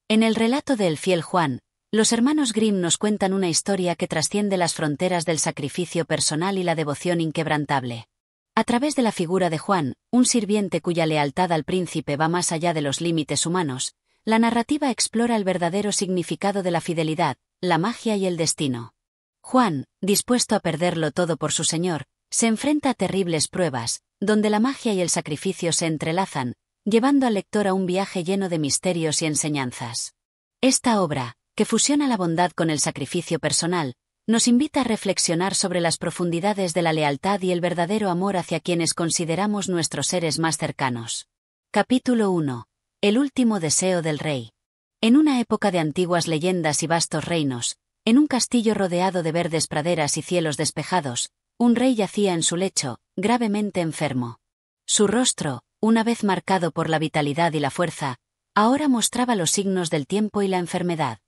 En el relato de El fiel Juan, los hermanos Grimm nos cuentan una historia que trasciende las fronteras del sacrificio personal y la devoción inquebrantable. A través de la figura de Juan, un sirviente cuya lealtad al príncipe va más allá de los límites humanos, la narrativa explora el verdadero significado de la fidelidad, la magia y el destino. Juan, dispuesto a perderlo todo por su señor, se enfrenta a terribles pruebas, donde la magia y el sacrificio se entrelazan, llevando al lector a un viaje lleno de misterios y enseñanzas. Esta obra, que fusiona la bondad con el sacrificio personal, nos invita a reflexionar sobre las profundidades de la lealtad y el verdadero amor hacia quienes consideramos nuestros seres más cercanos. Capítulo 1. El último deseo del rey. En una época de antiguas leyendas y vastos reinos, en un castillo rodeado de verdes praderas y cielos despejados, un rey yacía en su lecho, gravemente enfermo. Su rostro, una vez marcado por la vitalidad y la fuerza, ahora mostraba los signos del tiempo y la enfermedad.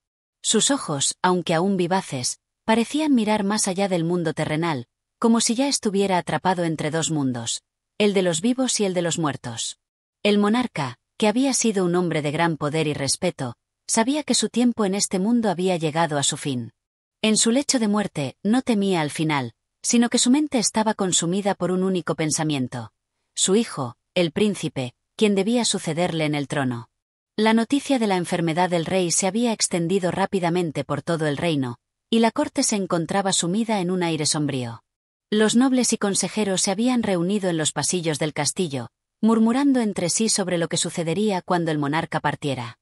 Sus ojos, aunque aún vivaces, parecían mirar más allá del mundo terrenal, como si ya estuviera atrapado entre dos mundos, el de los vivos y el de los muertos. El monarca, que había sido un hombre de gran poder y respeto, sabía que su tiempo en este mundo había llegado a su fin. En su lecho de muerte no temía al final, sino que su mente estaba consumida por un único pensamiento: su hijo, el príncipe, quien debía sucederle en el trono. La noticia de la enfermedad del rey se había extendido rápidamente por todo el reino, y la corte se encontraba sumida en un aire sombrío. Los nobles y consejeros se habían reunido en los pasillos del castillo, murmurando entre sí sobre lo que sucedería cuando el monarca partiera.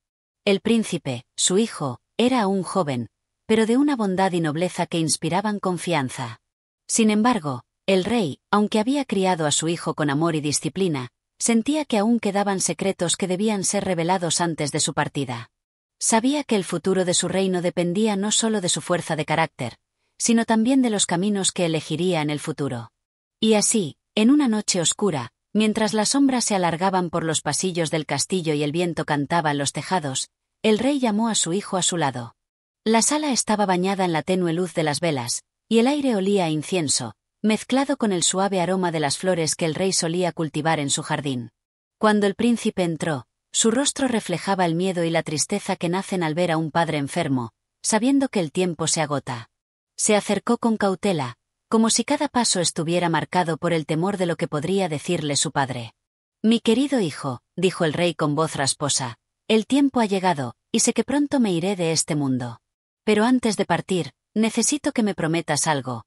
El príncipe, su hijo, era aún joven, pero de una bondad y nobleza que inspiraban confianza. Sin embargo, el rey, aunque había criado a su hijo con amor y disciplina, sentía que aún quedaban secretos que debían ser revelados antes de su partida. Sabía que el futuro de su reino dependía no solo de su fuerza de carácter, sino también de los caminos que elegiría en el futuro. Y así, en una noche oscura, mientras las sombras se alargaban por los pasillos del castillo y el viento cantaba en los tejados, el rey llamó a su hijo a su lado. La sala estaba bañada en la tenue luz de las velas, y el aire olía a incienso, mezclado con el suave aroma de las flores que el rey solía cultivar en su jardín. Cuando el príncipe entró, su rostro reflejaba el miedo y la tristeza que nacen al ver a un padre enfermo, sabiendo que el tiempo se agota. Se acercó con cautela, como si cada paso estuviera marcado por el temor de lo que podría decirle su padre. «Mi querido hijo», dijo el rey con voz rasposa, «el tiempo ha llegado, y sé que pronto me iré de este mundo. Pero antes de partir, necesito que me prometas algo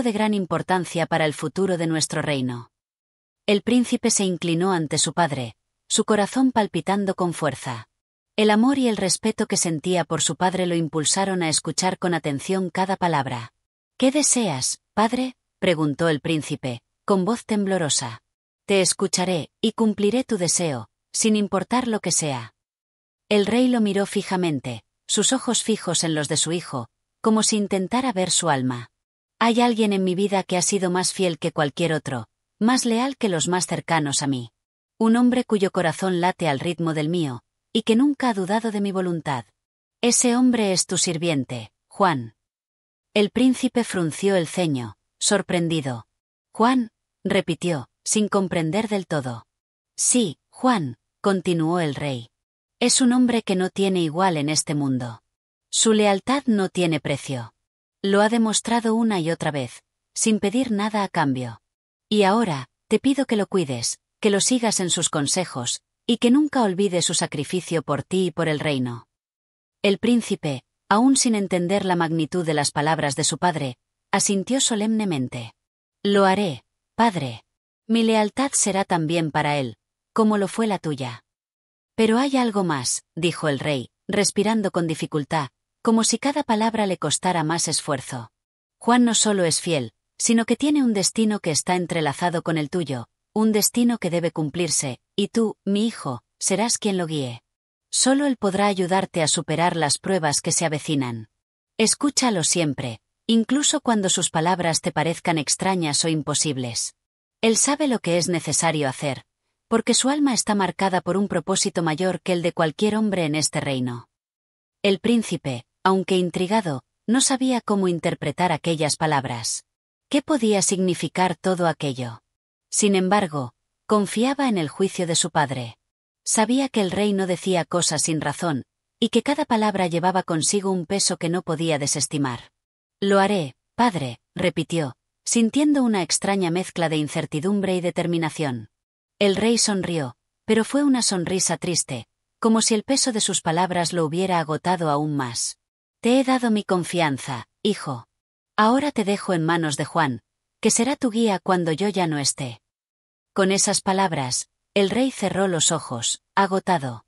de gran importancia para el futuro de nuestro reino». El príncipe se inclinó ante su padre, su corazón palpitando con fuerza. El amor y el respeto que sentía por su padre lo impulsaron a escuchar con atención cada palabra. «¿Qué deseas, padre?», preguntó el príncipe, con voz temblorosa. «Te escucharé, y cumpliré tu deseo, sin importar lo que sea». El rey lo miró fijamente, sus ojos fijos en los de su hijo, como si intentara ver su alma. «Hay alguien en mi vida que ha sido más fiel que cualquier otro, más leal que los más cercanos a mí. Un hombre cuyo corazón late al ritmo del mío, y que nunca ha dudado de mi voluntad. Ese hombre es tu sirviente, Juan». El príncipe frunció el ceño, sorprendido. «Juan», repitió, sin comprender del todo. «Sí, Juan», continuó el rey. «Es un hombre que no tiene igual en este mundo. Su lealtad no tiene precio. Lo ha demostrado una y otra vez, sin pedir nada a cambio. Y ahora, te pido que lo cuides, que lo sigas en sus consejos, y que nunca olvides su sacrificio por ti y por el reino». El príncipe, aún sin entender la magnitud de las palabras de su padre, asintió solemnemente. «Lo haré, padre. Mi lealtad será también para él, como lo fue la tuya». «Pero hay algo más», dijo el rey, respirando con dificultad, como si cada palabra le costara más esfuerzo. «Juan no solo es fiel, sino que tiene un destino que está entrelazado con el tuyo, un destino que debe cumplirse, y tú, mi hijo, serás quien lo guíe. Solo él podrá ayudarte a superar las pruebas que se avecinan. Escúchalo siempre, incluso cuando sus palabras te parezcan extrañas o imposibles. Él sabe lo que es necesario hacer, porque su alma está marcada por un propósito mayor que el de cualquier hombre en este reino». El príncipe, aunque intrigado, no sabía cómo interpretar aquellas palabras. ¿Qué podía significar todo aquello? Sin embargo, confiaba en el juicio de su padre. Sabía que el rey no decía cosas sin razón, y que cada palabra llevaba consigo un peso que no podía desestimar. Lo haré, padre, repitió, sintiendo una extraña mezcla de incertidumbre y determinación. El rey sonrió, pero fue una sonrisa triste, como si el peso de sus palabras lo hubiera agotado aún más. Te he dado mi confianza, hijo. Ahora te dejo en manos de Juan, que será tu guía cuando yo ya no esté. Con esas palabras, el rey cerró los ojos, agotado.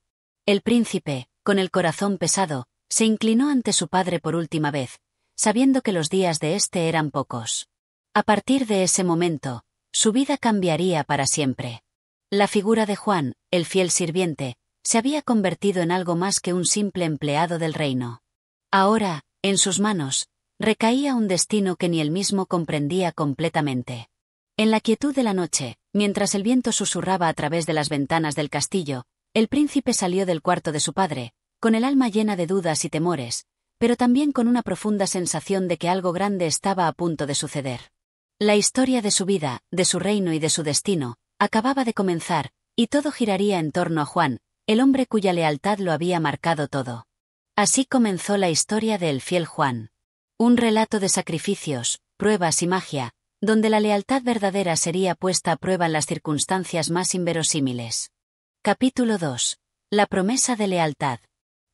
El príncipe, con el corazón pesado, se inclinó ante su padre por última vez, sabiendo que los días de éste eran pocos. A partir de ese momento, su vida cambiaría para siempre. La figura de Juan, el fiel sirviente, se había convertido en algo más que un simple empleado del reino. Ahora, en sus manos, recaía un destino que ni él mismo comprendía completamente. En la quietud de la noche, mientras el viento susurraba a través de las ventanas del castillo, el príncipe salió del cuarto de su padre, con el alma llena de dudas y temores, pero también con una profunda sensación de que algo grande estaba a punto de suceder. La historia de su vida, de su reino y de su destino, acababa de comenzar, y todo giraría en torno a Juan, el hombre cuya lealtad lo había marcado todo. Así comenzó la historia de El fiel Juan. Un relato de sacrificios, pruebas y magia, donde la lealtad verdadera sería puesta a prueba en las circunstancias más inverosímiles. Capítulo 2. La promesa de lealtad.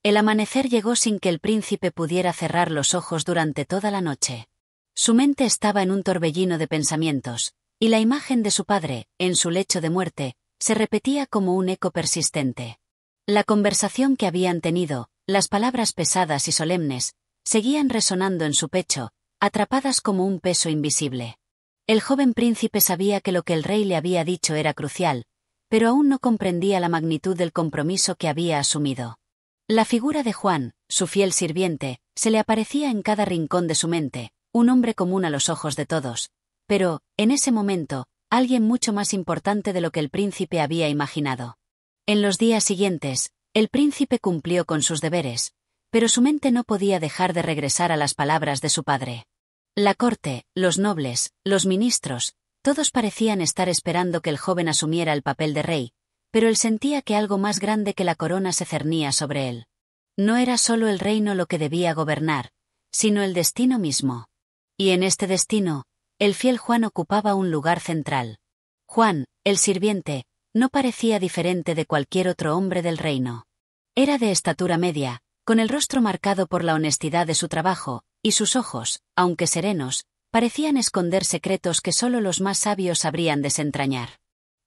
El amanecer llegó sin que el príncipe pudiera cerrar los ojos durante toda la noche. Su mente estaba en un torbellino de pensamientos, y la imagen de su padre, en su lecho de muerte, se repetía como un eco persistente. La conversación que habían tenido, las palabras pesadas y solemnes, seguían resonando en su pecho, atrapadas como un peso invisible. El joven príncipe sabía que lo que el rey le había dicho era crucial, pero aún no comprendía la magnitud del compromiso que había asumido. La figura de Juan, su fiel sirviente, se le aparecía en cada rincón de su mente, un hombre común a los ojos de todos, pero, en ese momento, alguien mucho más importante de lo que el príncipe había imaginado. En los días siguientes, el príncipe cumplió con sus deberes, pero su mente no podía dejar de regresar a las palabras de su padre. La corte, los nobles, los ministros, todos parecían estar esperando que el joven asumiera el papel de rey, pero él sentía que algo más grande que la corona se cernía sobre él. No era solo el reino lo que debía gobernar, sino el destino mismo. Y en este destino, el fiel Juan ocupaba un lugar central. Juan, el sirviente, no parecía diferente de cualquier otro hombre del reino. Era de estatura media, con el rostro marcado por la honestidad de su trabajo, y sus ojos, aunque serenos, parecían esconder secretos que solo los más sabios sabrían desentrañar.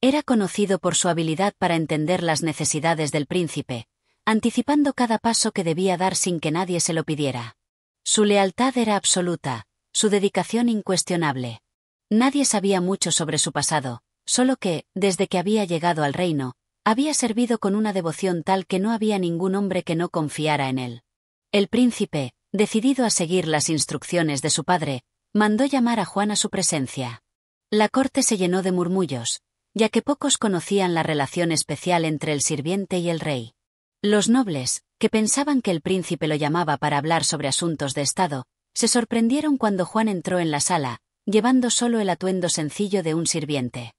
Era conocido por su habilidad para entender las necesidades del príncipe, anticipando cada paso que debía dar sin que nadie se lo pidiera. Su lealtad era absoluta, su dedicación incuestionable. Nadie sabía mucho sobre su pasado, solo que, desde que había llegado al reino, había servido con una devoción tal que no había ningún hombre que no confiara en él. El príncipe, decidido a seguir las instrucciones de su padre, mandó llamar a Juan a su presencia. La corte se llenó de murmullos, ya que pocos conocían la relación especial entre el sirviente y el rey. Los nobles, que pensaban que el príncipe lo llamaba para hablar sobre asuntos de estado, se sorprendieron cuando Juan entró en la sala, llevando solo el atuendo sencillo de un sirviente.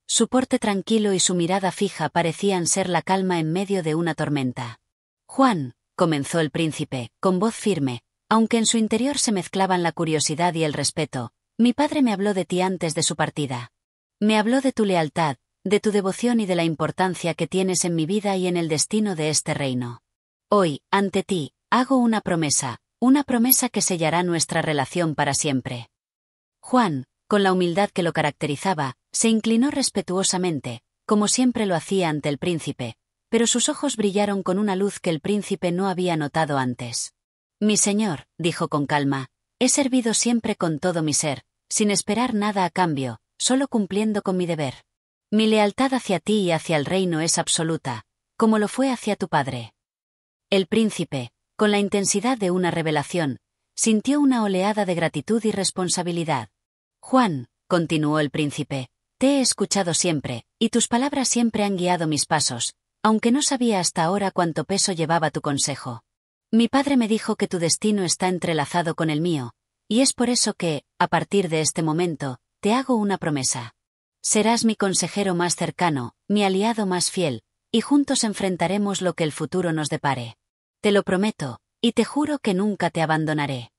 Su porte tranquilo y su mirada fija parecían ser la calma en medio de una tormenta. Juan, comenzó el príncipe, con voz firme, aunque en su interior se mezclaban la curiosidad y el respeto, mi padre me habló de ti antes de su partida. Me habló de tu lealtad, de tu devoción y de la importancia que tienes en mi vida y en el destino de este reino. Hoy, ante ti, hago una promesa que sellará nuestra relación para siempre. Juan, con la humildad que lo caracterizaba, se inclinó respetuosamente, como siempre lo hacía ante el príncipe, pero sus ojos brillaron con una luz que el príncipe no había notado antes. Mi señor, dijo con calma, he servido siempre con todo mi ser, sin esperar nada a cambio, solo cumpliendo con mi deber. Mi lealtad hacia ti y hacia el reino es absoluta, como lo fue hacia tu padre. El príncipe, con la intensidad de una revelación, sintió una oleada de gratitud y responsabilidad. Juan, continuó el príncipe, te he escuchado siempre, y tus palabras siempre han guiado mis pasos, aunque no sabía hasta ahora cuánto peso llevaba tu consejo. Mi padre me dijo que tu destino está entrelazado con el mío, y es por eso que, a partir de este momento, te hago una promesa. Serás mi consejero más cercano, mi aliado más fiel, y juntos enfrentaremos lo que el futuro nos depare. Te lo prometo, y te juro que nunca te abandonaré.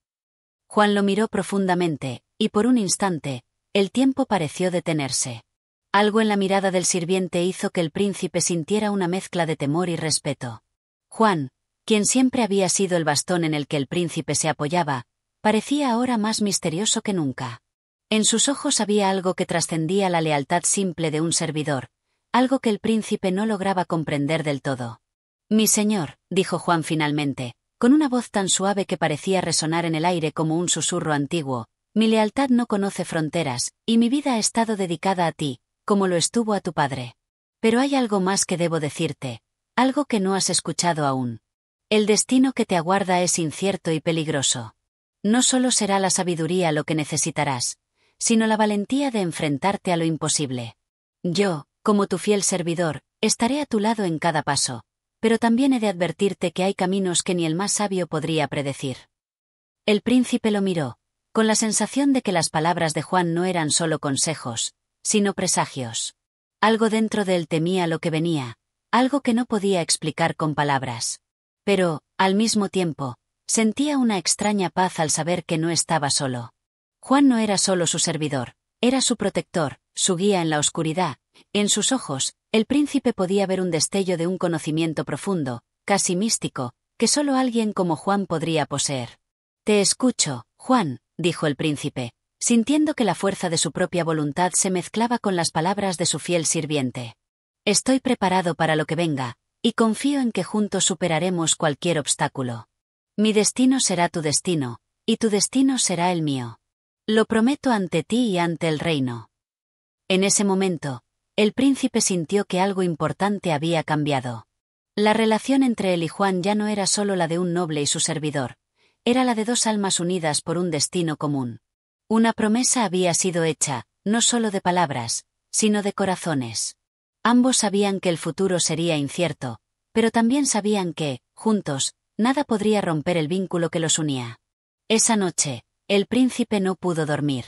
Juan lo miró profundamente, y por un instante, el tiempo pareció detenerse. Algo en la mirada del sirviente hizo que el príncipe sintiera una mezcla de temor y respeto. Juan, quien siempre había sido el bastón en el que el príncipe se apoyaba, parecía ahora más misterioso que nunca. En sus ojos había algo que trascendía la lealtad simple de un servidor, algo que el príncipe no lograba comprender del todo. Mi señor, dijo Juan finalmente, con una voz tan suave que parecía resonar en el aire como un susurro antiguo, mi lealtad no conoce fronteras, y mi vida ha estado dedicada a ti, como lo estuvo a tu padre. Pero hay algo más que debo decirte, algo que no has escuchado aún. El destino que te aguarda es incierto y peligroso. No solo será la sabiduría lo que necesitarás, sino la valentía de enfrentarte a lo imposible. Yo, como tu fiel servidor, estaré a tu lado en cada paso, pero también he de advertirte que hay caminos que ni el más sabio podría predecir. El príncipe lo miró, con la sensación de que las palabras de Juan no eran solo consejos, sino presagios. Algo dentro de él temía lo que venía, algo que no podía explicar con palabras. Pero, al mismo tiempo, sentía una extraña paz al saber que no estaba solo. Juan no era solo su servidor, era su protector, su guía en la oscuridad. En sus ojos, el príncipe podía ver un destello de un conocimiento profundo, casi místico, que solo alguien como Juan podría poseer. Te escucho, Juan, dijo el príncipe, sintiendo que la fuerza de su propia voluntad se mezclaba con las palabras de su fiel sirviente. Estoy preparado para lo que venga, y confío en que juntos superaremos cualquier obstáculo. Mi destino será tu destino, y tu destino será el mío. Lo prometo ante ti y ante el reino. En ese momento, el príncipe sintió que algo importante había cambiado. La relación entre él y Juan ya no era solo la de un noble y su servidor, era la de dos almas unidas por un destino común. Una promesa había sido hecha, no solo de palabras, sino de corazones. Ambos sabían que el futuro sería incierto, pero también sabían que, juntos, nada podría romper el vínculo que los unía. Esa noche, el príncipe no pudo dormir.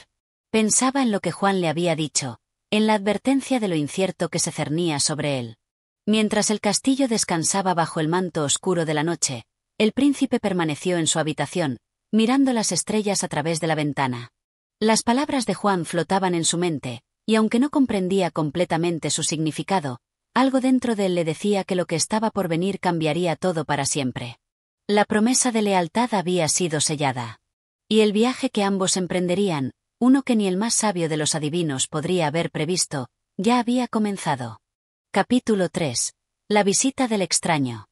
Pensaba en lo que Juan le había dicho, en la advertencia de lo incierto que se cernía sobre él. Mientras el castillo descansaba bajo el manto oscuro de la noche, el príncipe permaneció en su habitación, mirando las estrellas a través de la ventana. Las palabras de Juan flotaban en su mente, y aunque no comprendía completamente su significado, algo dentro de él le decía que lo que estaba por venir cambiaría todo para siempre. La promesa de lealtad había sido sellada. Y el viaje que ambos emprenderían, uno que ni el más sabio de los adivinos podría haber previsto, ya había comenzado. Capítulo 3. La visita del extraño.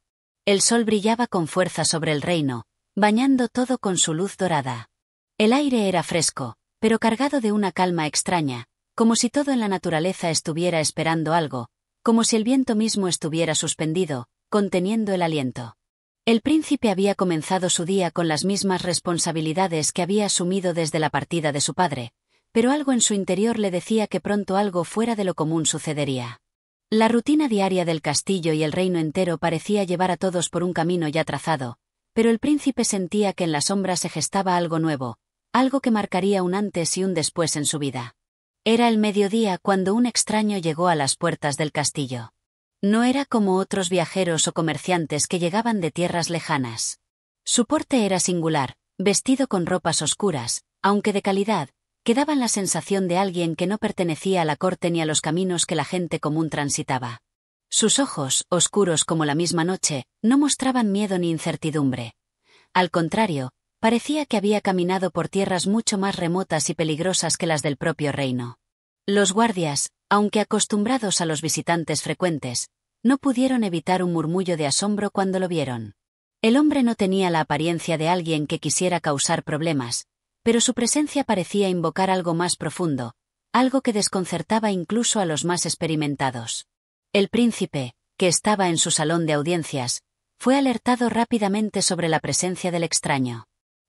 El sol brillaba con fuerza sobre el reino, bañando todo con su luz dorada. El aire era fresco, pero cargado de una calma extraña, como si todo en la naturaleza estuviera esperando algo, como si el viento mismo estuviera suspendido, conteniendo el aliento. El príncipe había comenzado su día con las mismas responsabilidades que había asumido desde la partida de su padre, pero algo en su interior le decía que pronto algo fuera de lo común sucedería. La rutina diaria del castillo y el reino entero parecía llevar a todos por un camino ya trazado, pero el príncipe sentía que en la sombra se gestaba algo nuevo, algo que marcaría un antes y un después en su vida. Era el mediodía cuando un extraño llegó a las puertas del castillo. No era como otros viajeros o comerciantes que llegaban de tierras lejanas. Su porte era singular, vestido con ropas oscuras, aunque de calidad, que daban la sensación de alguien que no pertenecía a la corte ni a los caminos que la gente común transitaba. Sus ojos, oscuros como la misma noche, no mostraban miedo ni incertidumbre. Al contrario, parecía que había caminado por tierras mucho más remotas y peligrosas que las del propio reino. Los guardias, aunque acostumbrados a los visitantes frecuentes, no pudieron evitar un murmullo de asombro cuando lo vieron. El hombre no tenía la apariencia de alguien que quisiera causar problemas, pero su presencia parecía invocar algo más profundo, algo que desconcertaba incluso a los más experimentados. El príncipe, que estaba en su salón de audiencias, fue alertado rápidamente sobre la presencia del extraño.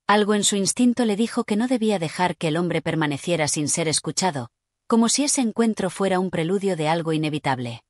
Algo en su instinto le dijo que no debía dejar que el hombre permaneciera sin ser escuchado, como si ese encuentro fuera un preludio de algo inevitable.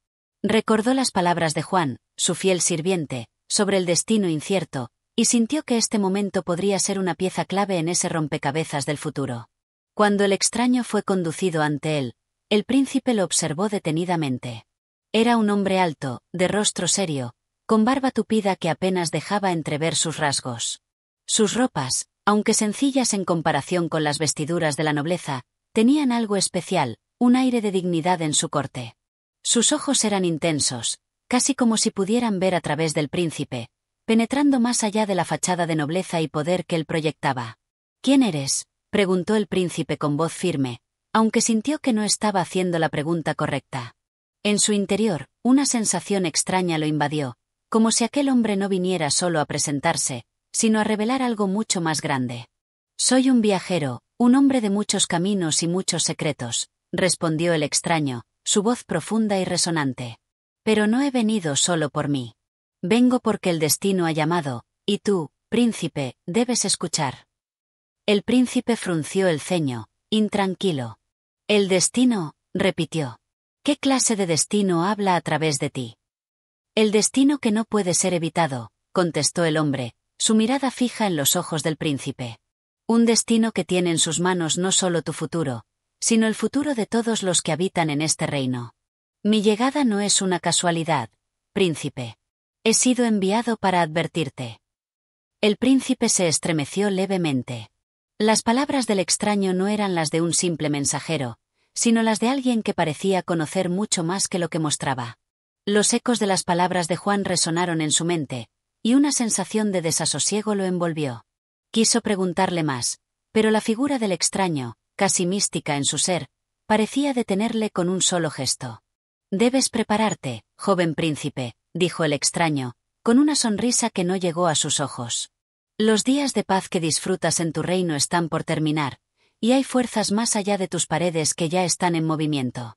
Recordó las palabras de Juan, su fiel sirviente, sobre el destino incierto, y sintió que este momento podría ser una pieza clave en ese rompecabezas del futuro. Cuando el extraño fue conducido ante él, el príncipe lo observó detenidamente. Era un hombre alto, de rostro serio, con barba tupida que apenas dejaba entrever sus rasgos. Sus ropas, aunque sencillas en comparación con las vestiduras de la nobleza, tenían algo especial, un aire de dignidad en su corte. Sus ojos eran intensos, casi como si pudieran ver a través del príncipe, penetrando más allá de la fachada de nobleza y poder que él proyectaba. «¿Quién eres?», preguntó el príncipe con voz firme, aunque sintió que no estaba haciendo la pregunta correcta. En su interior, una sensación extraña lo invadió, como si aquel hombre no viniera solo a presentarse, sino a revelar algo mucho más grande. «Soy un viajero, un hombre de muchos caminos y muchos secretos», respondió el extraño, su voz profunda y resonante. «Pero no he venido solo por mí. Vengo porque el destino ha llamado, y tú, príncipe, debes escuchar». El príncipe frunció el ceño, intranquilo. «¿El destino?», repitió. «¿Qué clase de destino habla a través de ti?». «El destino que no puede ser evitado», contestó el hombre, su mirada fija en los ojos del príncipe. «Un destino que tiene en sus manos no solo tu futuro, sino el futuro de todos los que habitan en este reino. Mi llegada no es una casualidad, príncipe. He sido enviado para advertirte». El príncipe se estremeció levemente. Las palabras del extraño no eran las de un simple mensajero, sino las de alguien que parecía conocer mucho más que lo que mostraba. Los ecos de las palabras de Juan resonaron en su mente, y una sensación de desasosiego lo envolvió. Quiso preguntarle más, pero la figura del extraño, casi mística en su ser, parecía detenerle con un solo gesto. «Debes prepararte, joven príncipe», dijo el extraño, con una sonrisa que no llegó a sus ojos. «Los días de paz que disfrutas en tu reino están por terminar, y hay fuerzas más allá de tus paredes que ya están en movimiento.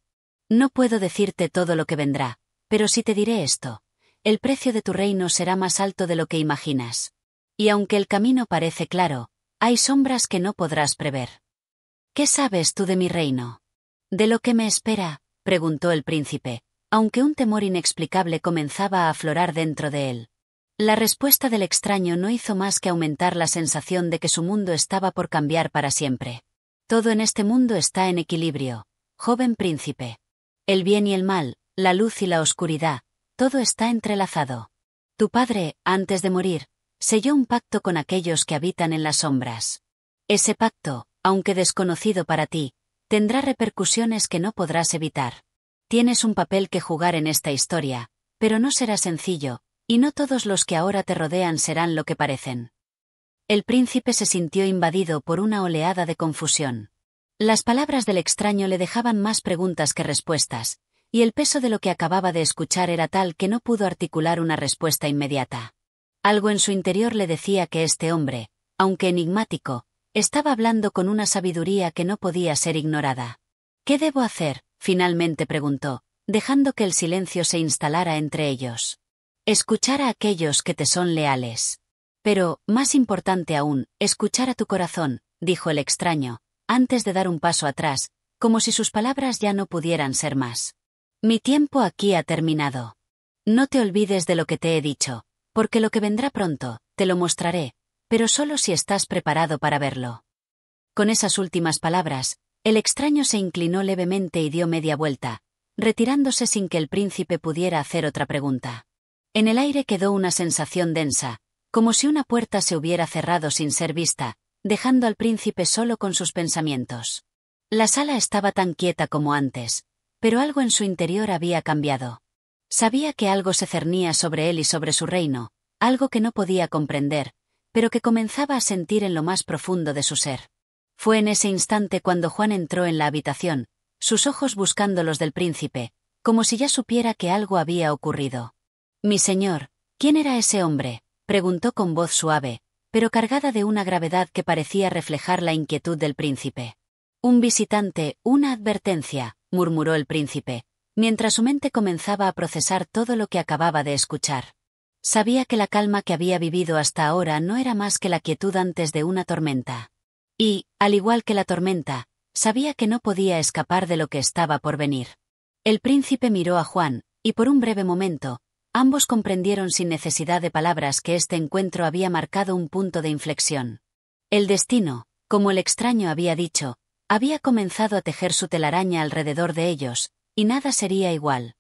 No puedo decirte todo lo que vendrá, pero sí te diré esto: el precio de tu reino será más alto de lo que imaginas. Y aunque el camino parece claro, hay sombras que no podrás prever». «¿Qué sabes tú de mi reino?». «¿De lo que me espera?», preguntó el príncipe, aunque un temor inexplicable comenzaba a aflorar dentro de él. La respuesta del extraño no hizo más que aumentar la sensación de que su mundo estaba por cambiar para siempre. «Todo en este mundo está en equilibrio, joven príncipe. El bien y el mal, la luz y la oscuridad, todo está entrelazado. Tu padre, antes de morir, selló un pacto con aquellos que habitan en las sombras. Ese pacto, aunque desconocido para ti, tendrá repercusiones que no podrás evitar. Tienes un papel que jugar en esta historia, pero no será sencillo, y no todos los que ahora te rodean serán lo que parecen». El príncipe se sintió invadido por una oleada de confusión. Las palabras del extraño le dejaban más preguntas que respuestas, y el peso de lo que acababa de escuchar era tal que no pudo articular una respuesta inmediata. Algo en su interior le decía que este hombre, aunque enigmático, estaba hablando con una sabiduría que no podía ser ignorada. «¿Qué debo hacer?», finalmente preguntó, dejando que el silencio se instalara entre ellos. «Escuchar a aquellos que te son leales. Pero, más importante aún, escuchar a tu corazón», dijo el extraño, antes de dar un paso atrás, como si sus palabras ya no pudieran ser más. «Mi tiempo aquí ha terminado. No te olvides de lo que te he dicho, porque lo que vendrá pronto, te lo mostraré, pero solo si estás preparado para verlo». Con esas últimas palabras, el extraño se inclinó levemente y dio media vuelta, retirándose sin que el príncipe pudiera hacer otra pregunta. En el aire quedó una sensación densa, como si una puerta se hubiera cerrado sin ser vista, dejando al príncipe solo con sus pensamientos. La sala estaba tan quieta como antes, pero algo en su interior había cambiado. Sabía que algo se cernía sobre él y sobre su reino, algo que no podía comprender, pero que comenzaba a sentir en lo más profundo de su ser. Fue en ese instante cuando Juan entró en la habitación, sus ojos buscando los del príncipe, como si ya supiera que algo había ocurrido. «Mi señor, ¿quién era ese hombre?», preguntó con voz suave, pero cargada de una gravedad que parecía reflejar la inquietud del príncipe. «Un visitante, una advertencia», murmuró el príncipe, mientras su mente comenzaba a procesar todo lo que acababa de escuchar. Sabía que la calma que había vivido hasta ahora no era más que la quietud antes de una tormenta. Y, al igual que la tormenta, sabía que no podía escapar de lo que estaba por venir. El príncipe miró a Juan, y por un breve momento, ambos comprendieron sin necesidad de palabras que este encuentro había marcado un punto de inflexión. El destino, como el extraño había dicho, había comenzado a tejer su telaraña alrededor de ellos, y nada sería igual.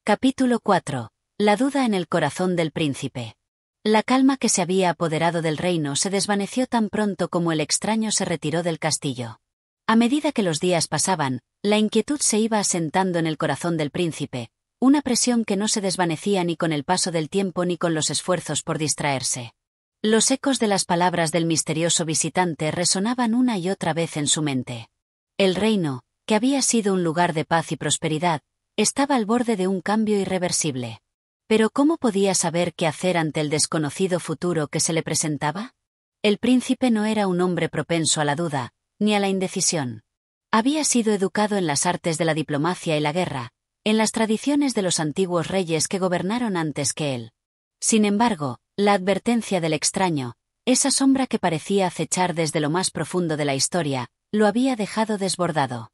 Capítulo 4. La duda en el corazón del príncipe. La calma que se había apoderado del reino se desvaneció tan pronto como el extraño se retiró del castillo. A medida que los días pasaban, la inquietud se iba asentando en el corazón del príncipe, una presión que no se desvanecía ni con el paso del tiempo ni con los esfuerzos por distraerse. Los ecos de las palabras del misterioso visitante resonaban una y otra vez en su mente. El reino, que había sido un lugar de paz y prosperidad, estaba al borde de un cambio irreversible. Pero ¿cómo podía saber qué hacer ante el desconocido futuro que se le presentaba? El príncipe no era un hombre propenso a la duda, ni a la indecisión. Había sido educado en las artes de la diplomacia y la guerra, en las tradiciones de los antiguos reyes que gobernaron antes que él. Sin embargo, la advertencia del extraño, esa sombra que parecía acechar desde lo más profundo de la historia, lo había dejado desbordado.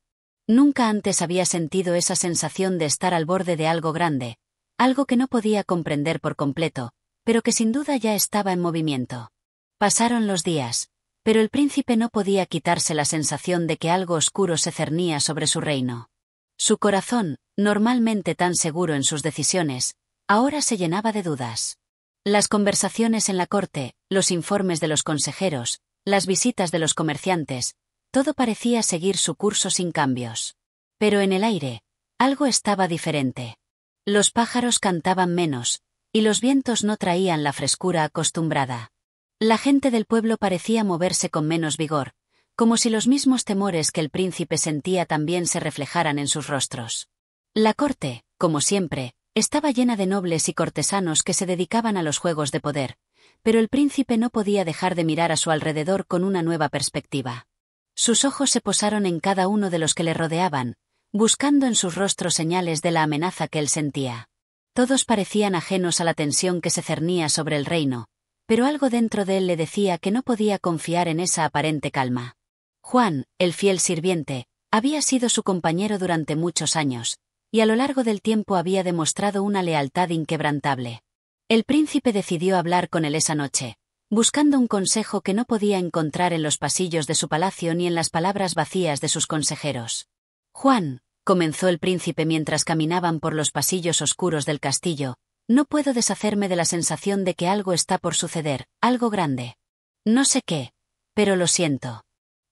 Nunca antes había sentido esa sensación de estar al borde de algo grande, algo que no podía comprender por completo, pero que sin duda ya estaba en movimiento. Pasaron los días, pero el príncipe no podía quitarse la sensación de que algo oscuro se cernía sobre su reino. Su corazón, normalmente tan seguro en sus decisiones, ahora se llenaba de dudas. Las conversaciones en la corte, los informes de los consejeros, las visitas de los comerciantes, todo parecía seguir su curso sin cambios. Pero en el aire, algo estaba diferente. Los pájaros cantaban menos, y los vientos no traían la frescura acostumbrada. La gente del pueblo parecía moverse con menos vigor, como si los mismos temores que el príncipe sentía también se reflejaran en sus rostros. La corte, como siempre, estaba llena de nobles y cortesanos que se dedicaban a los juegos de poder, pero el príncipe no podía dejar de mirar a su alrededor con una nueva perspectiva. Sus ojos se posaron en cada uno de los que le rodeaban, buscando en sus rostros señales de la amenaza que él sentía. Todos parecían ajenos a la tensión que se cernía sobre el reino, pero algo dentro de él le decía que no podía confiar en esa aparente calma. Juan, el fiel sirviente, había sido su compañero durante muchos años, y a lo largo del tiempo había demostrado una lealtad inquebrantable. El príncipe decidió hablar con él esa noche, buscando un consejo que no podía encontrar en los pasillos de su palacio ni en las palabras vacías de sus consejeros. Juan, comenzó el príncipe mientras caminaban por los pasillos oscuros del castillo, no puedo deshacerme de la sensación de que algo está por suceder, algo grande. No sé qué, pero lo siento.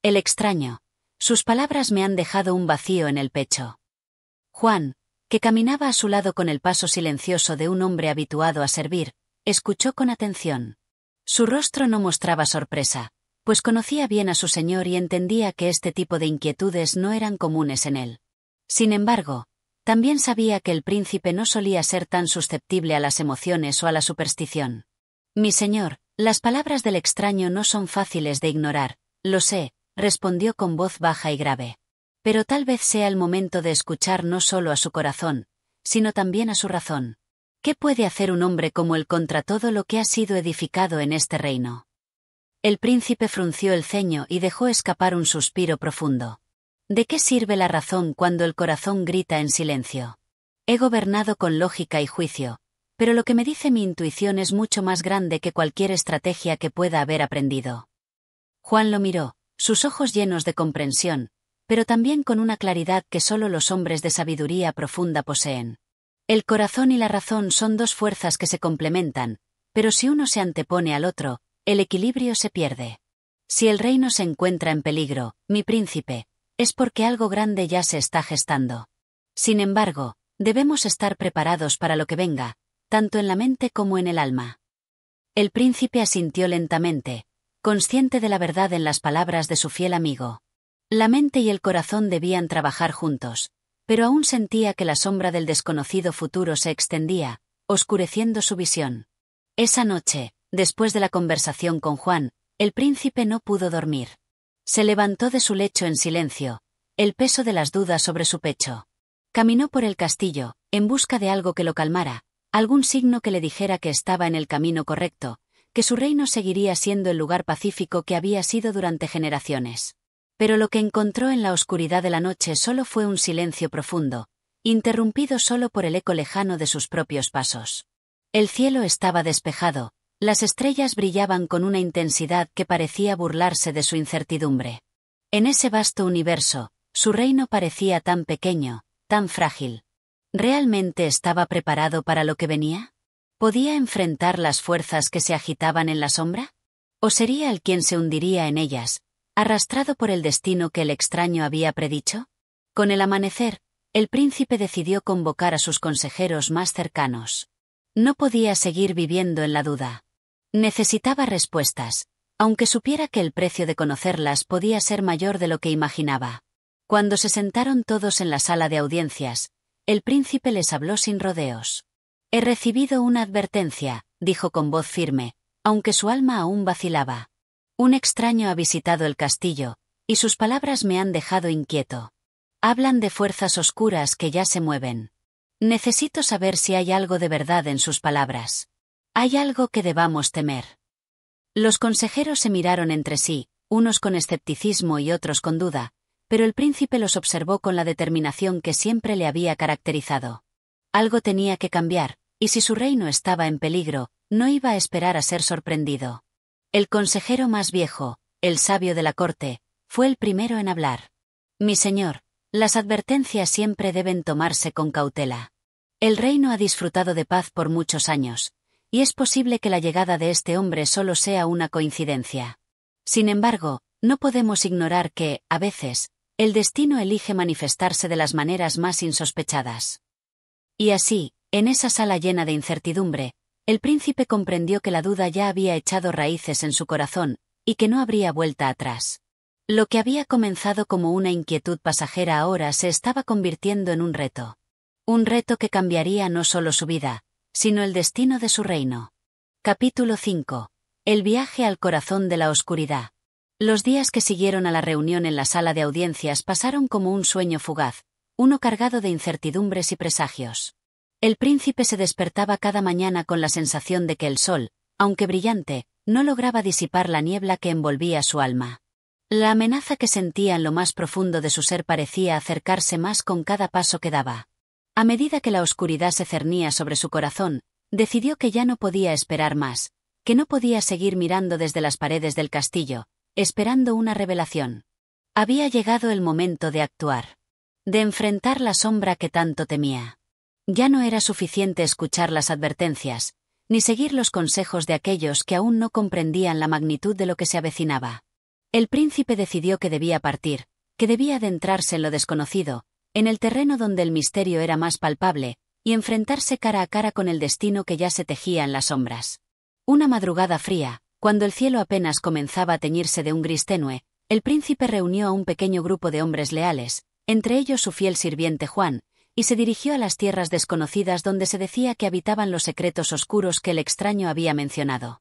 El extraño. Sus palabras me han dejado un vacío en el pecho. Juan, que caminaba a su lado con el paso silencioso de un hombre habituado a servir, escuchó con atención. Su rostro no mostraba sorpresa, pues conocía bien a su señor y entendía que este tipo de inquietudes no eran comunes en él. Sin embargo, también sabía que el príncipe no solía ser tan susceptible a las emociones o a la superstición. Mi señor, las palabras del extraño no son fáciles de ignorar, lo sé, respondió con voz baja y grave. Pero tal vez sea el momento de escuchar no solo a su corazón, sino también a su razón. ¿Qué puede hacer un hombre como él contra todo lo que ha sido edificado en este reino? El príncipe frunció el ceño y dejó escapar un suspiro profundo. ¿De qué sirve la razón cuando el corazón grita en silencio? He gobernado con lógica y juicio, pero lo que me dice mi intuición es mucho más grande que cualquier estrategia que pueda haber aprendido. Juan lo miró, sus ojos llenos de comprensión, pero también con una claridad que solo los hombres de sabiduría profunda poseen. El corazón y la razón son dos fuerzas que se complementan, pero si uno se antepone al otro, el equilibrio se pierde. Si el reino se encuentra en peligro, mi príncipe, es porque algo grande ya se está gestando. Sin embargo, debemos estar preparados para lo que venga, tanto en la mente como en el alma. El príncipe asintió lentamente, consciente de la verdad en las palabras de su fiel amigo. La mente y el corazón debían trabajar juntos, pero aún sentía que la sombra del desconocido futuro se extendía, oscureciendo su visión. Esa noche, después de la conversación con Juan, el príncipe no pudo dormir. Se levantó de su lecho en silencio, el peso de las dudas sobre su pecho. Caminó por el castillo, en busca de algo que lo calmara, algún signo que le dijera que estaba en el camino correcto, que su reino seguiría siendo el lugar pacífico que había sido durante generaciones. Pero lo que encontró en la oscuridad de la noche solo fue un silencio profundo, interrumpido solo por el eco lejano de sus propios pasos. El cielo estaba despejado, las estrellas brillaban con una intensidad que parecía burlarse de su incertidumbre. En ese vasto universo, su reino parecía tan pequeño, tan frágil. ¿Realmente estaba preparado para lo que venía? ¿Podía enfrentar las fuerzas que se agitaban en la sombra? ¿O sería él quien se hundiría en ellas, arrastrado por el destino que el extraño había predicho? Con el amanecer, el príncipe decidió convocar a sus consejeros más cercanos. No podía seguir viviendo en la duda. Necesitaba respuestas, aunque supiera que el precio de conocerlas podía ser mayor de lo que imaginaba. Cuando se sentaron todos en la sala de audiencias, el príncipe les habló sin rodeos. «He recibido una advertencia», dijo con voz firme, aunque su alma aún vacilaba. «Un extraño ha visitado el castillo, y sus palabras me han dejado inquieto. Hablan de fuerzas oscuras que ya se mueven. Necesito saber si hay algo de verdad en sus palabras. ¿Hay algo que debamos temer?» Los consejeros se miraron entre sí, unos con escepticismo y otros con duda, pero el príncipe los observó con la determinación que siempre le había caracterizado. Algo tenía que cambiar, y si su reino estaba en peligro, no iba a esperar a ser sorprendido. El consejero más viejo, el sabio de la corte, fue el primero en hablar. «Mi señor, las advertencias siempre deben tomarse con cautela. El reino ha disfrutado de paz por muchos años, y es posible que la llegada de este hombre solo sea una coincidencia. Sin embargo, no podemos ignorar que, a veces, el destino elige manifestarse de las maneras más insospechadas». Y así, en esa sala llena de incertidumbre, el príncipe comprendió que la duda ya había echado raíces en su corazón, y que no habría vuelta atrás. Lo que había comenzado como una inquietud pasajera ahora se estaba convirtiendo en un reto. Un reto que cambiaría no solo su vida, sino el destino de su reino. Capítulo 5. El viaje al corazón de la oscuridad. Los días que siguieron a la reunión en la sala de audiencias pasaron como un sueño fugaz, uno cargado de incertidumbres y presagios. El príncipe se despertaba cada mañana con la sensación de que el sol, aunque brillante, no lograba disipar la niebla que envolvía su alma. La amenaza que sentía en lo más profundo de su ser parecía acercarse más con cada paso que daba. A medida que la oscuridad se cernía sobre su corazón, decidió que ya no podía esperar más, que no podía seguir mirando desde las paredes del castillo, esperando una revelación. Había llegado el momento de actuar. De enfrentar la sombra que tanto temía. Ya no era suficiente escuchar las advertencias, ni seguir los consejos de aquellos que aún no comprendían la magnitud de lo que se avecinaba. El príncipe decidió que debía partir, que debía adentrarse en lo desconocido, en el terreno donde el misterio era más palpable, y enfrentarse cara a cara con el destino que ya se tejía en las sombras. Una madrugada fría, cuando el cielo apenas comenzaba a teñirse de un gris tenue, el príncipe reunió a un pequeño grupo de hombres leales, entre ellos su fiel sirviente Juan, y se dirigió a las tierras desconocidas donde se decía que habitaban los secretos oscuros que el extraño había mencionado.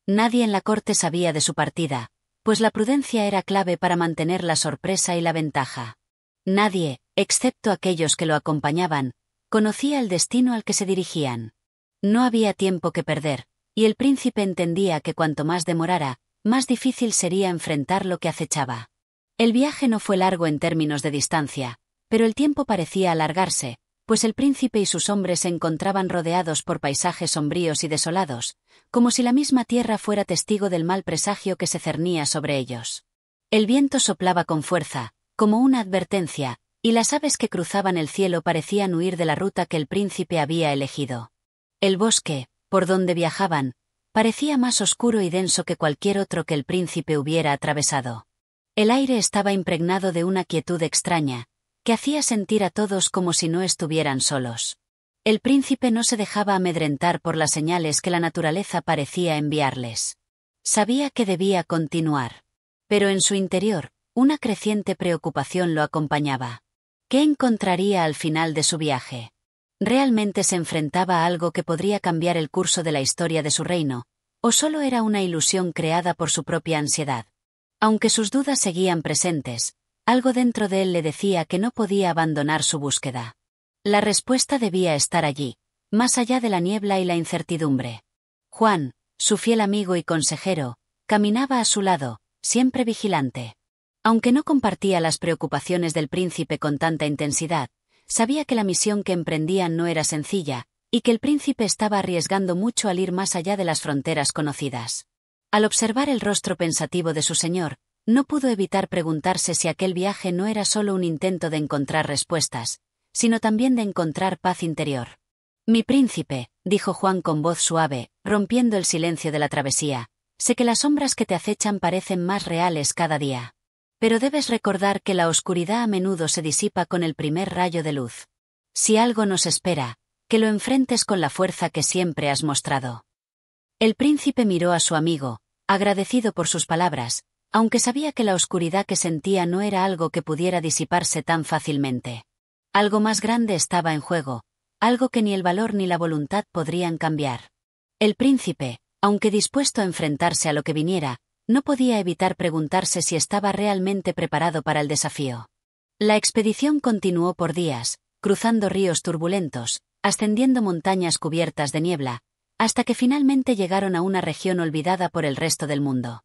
Nadie en la corte sabía de su partida, pues la prudencia era clave para mantener la sorpresa y la ventaja. Nadie, excepto aquellos que lo acompañaban, conocía el destino al que se dirigían. No había tiempo que perder, y el príncipe entendía que cuanto más demorara, más difícil sería enfrentar lo que acechaba. El viaje no fue largo en términos de distancia, pero el tiempo parecía alargarse, pues el príncipe y sus hombres se encontraban rodeados por paisajes sombríos y desolados, como si la misma tierra fuera testigo del mal presagio que se cernía sobre ellos. El viento soplaba con fuerza, como una advertencia, y las aves que cruzaban el cielo parecían huir de la ruta que el príncipe había elegido. El bosque, por donde viajaban, parecía más oscuro y denso que cualquier otro que el príncipe hubiera atravesado. El aire estaba impregnado de una quietud extraña, que hacía sentir a todos como si no estuvieran solos. El príncipe no se dejaba amedrentar por las señales que la naturaleza parecía enviarles. Sabía que debía continuar. Pero en su interior, una creciente preocupación lo acompañaba. ¿Qué encontraría al final de su viaje? ¿Realmente se enfrentaba a algo que podría cambiar el curso de la historia de su reino, o solo era una ilusión creada por su propia ansiedad? Aunque sus dudas seguían presentes, algo dentro de él le decía que no podía abandonar su búsqueda. La respuesta debía estar allí, más allá de la niebla y la incertidumbre. Juan, su fiel amigo y consejero, caminaba a su lado, siempre vigilante. Aunque no compartía las preocupaciones del príncipe con tanta intensidad, sabía que la misión que emprendían no era sencilla, y que el príncipe estaba arriesgando mucho al ir más allá de las fronteras conocidas. Al observar el rostro pensativo de su señor, no pudo evitar preguntarse si aquel viaje no era solo un intento de encontrar respuestas, sino también de encontrar paz interior. Mi príncipe, dijo Juan con voz suave, rompiendo el silencio de la travesía, sé que las sombras que te acechan parecen más reales cada día. Pero debes recordar que la oscuridad a menudo se disipa con el primer rayo de luz. Si algo nos espera, que lo enfrentes con la fuerza que siempre has mostrado. El príncipe miró a su amigo, agradecido por sus palabras, aunque sabía que la oscuridad que sentía no era algo que pudiera disiparse tan fácilmente. Algo más grande estaba en juego, algo que ni el valor ni la voluntad podrían cambiar. El príncipe, aunque dispuesto a enfrentarse a lo que viniera, no podía evitar preguntarse si estaba realmente preparado para el desafío. La expedición continuó por días, cruzando ríos turbulentos, ascendiendo montañas cubiertas de niebla, hasta que finalmente llegaron a una región olvidada por el resto del mundo.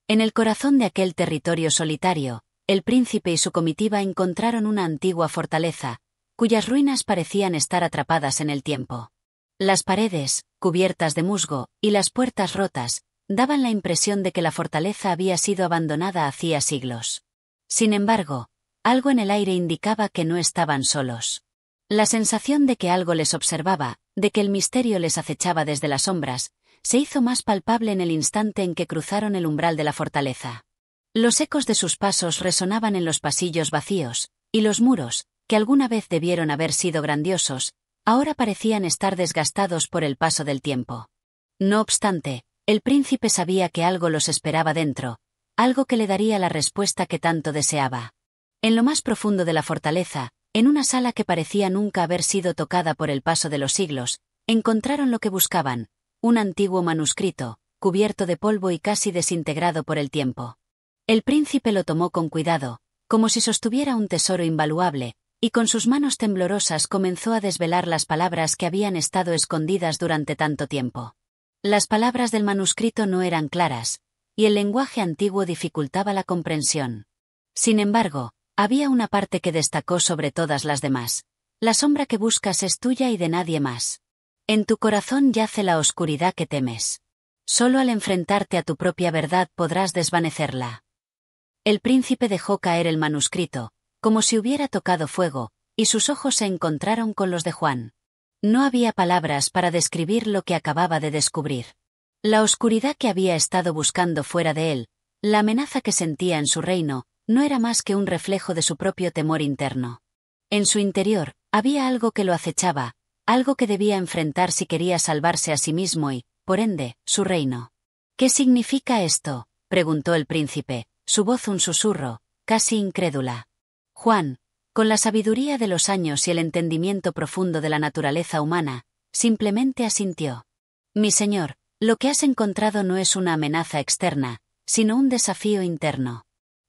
En el corazón de aquel territorio solitario, el príncipe y su comitiva encontraron una antigua fortaleza, cuyas ruinas parecían estar atrapadas en el tiempo. Las paredes, cubiertas de musgo, y las puertas rotas, daban la impresión de que la fortaleza había sido abandonada hacía siglos. Sin embargo, algo en el aire indicaba que no estaban solos. La sensación de que algo les observaba, de que el misterio les acechaba desde las sombras, se hizo más palpable en el instante en que cruzaron el umbral de la fortaleza. Los ecos de sus pasos resonaban en los pasillos vacíos, y los muros, que alguna vez debieron haber sido grandiosos, ahora parecían estar desgastados por el paso del tiempo. No obstante, el príncipe sabía que algo los esperaba dentro, algo que le daría la respuesta que tanto deseaba. En lo más profundo de la fortaleza, en una sala que parecía nunca haber sido tocada por el paso de los siglos, encontraron lo que buscaban, un antiguo manuscrito, cubierto de polvo y casi desintegrado por el tiempo. El príncipe lo tomó con cuidado, como si sostuviera un tesoro invaluable, y con sus manos temblorosas comenzó a desvelar las palabras que habían estado escondidas durante tanto tiempo. Las palabras del manuscrito no eran claras, y el lenguaje antiguo dificultaba la comprensión. Sin embargo, había una parte que destacó sobre todas las demás. La sombra que buscas es tuya y de nadie más. En tu corazón yace la oscuridad que temes. Solo al enfrentarte a tu propia verdad podrás desvanecerla. El príncipe dejó caer el manuscrito, como si hubiera tocado fuego, y sus ojos se encontraron con los de Juan. No había palabras para describir lo que acababa de descubrir. La oscuridad que había estado buscando fuera de él, la amenaza que sentía en su reino, no era más que un reflejo de su propio temor interno. En su interior, había algo que lo acechaba, algo que debía enfrentar si quería salvarse a sí mismo y, por ende, su reino. ¿Qué significa esto?, preguntó el príncipe, su voz un susurro, casi incrédula. Juan, con la sabiduría de los años y el entendimiento profundo de la naturaleza humana, simplemente asintió. Mi señor, lo que has encontrado no es una amenaza externa, sino un desafío interno.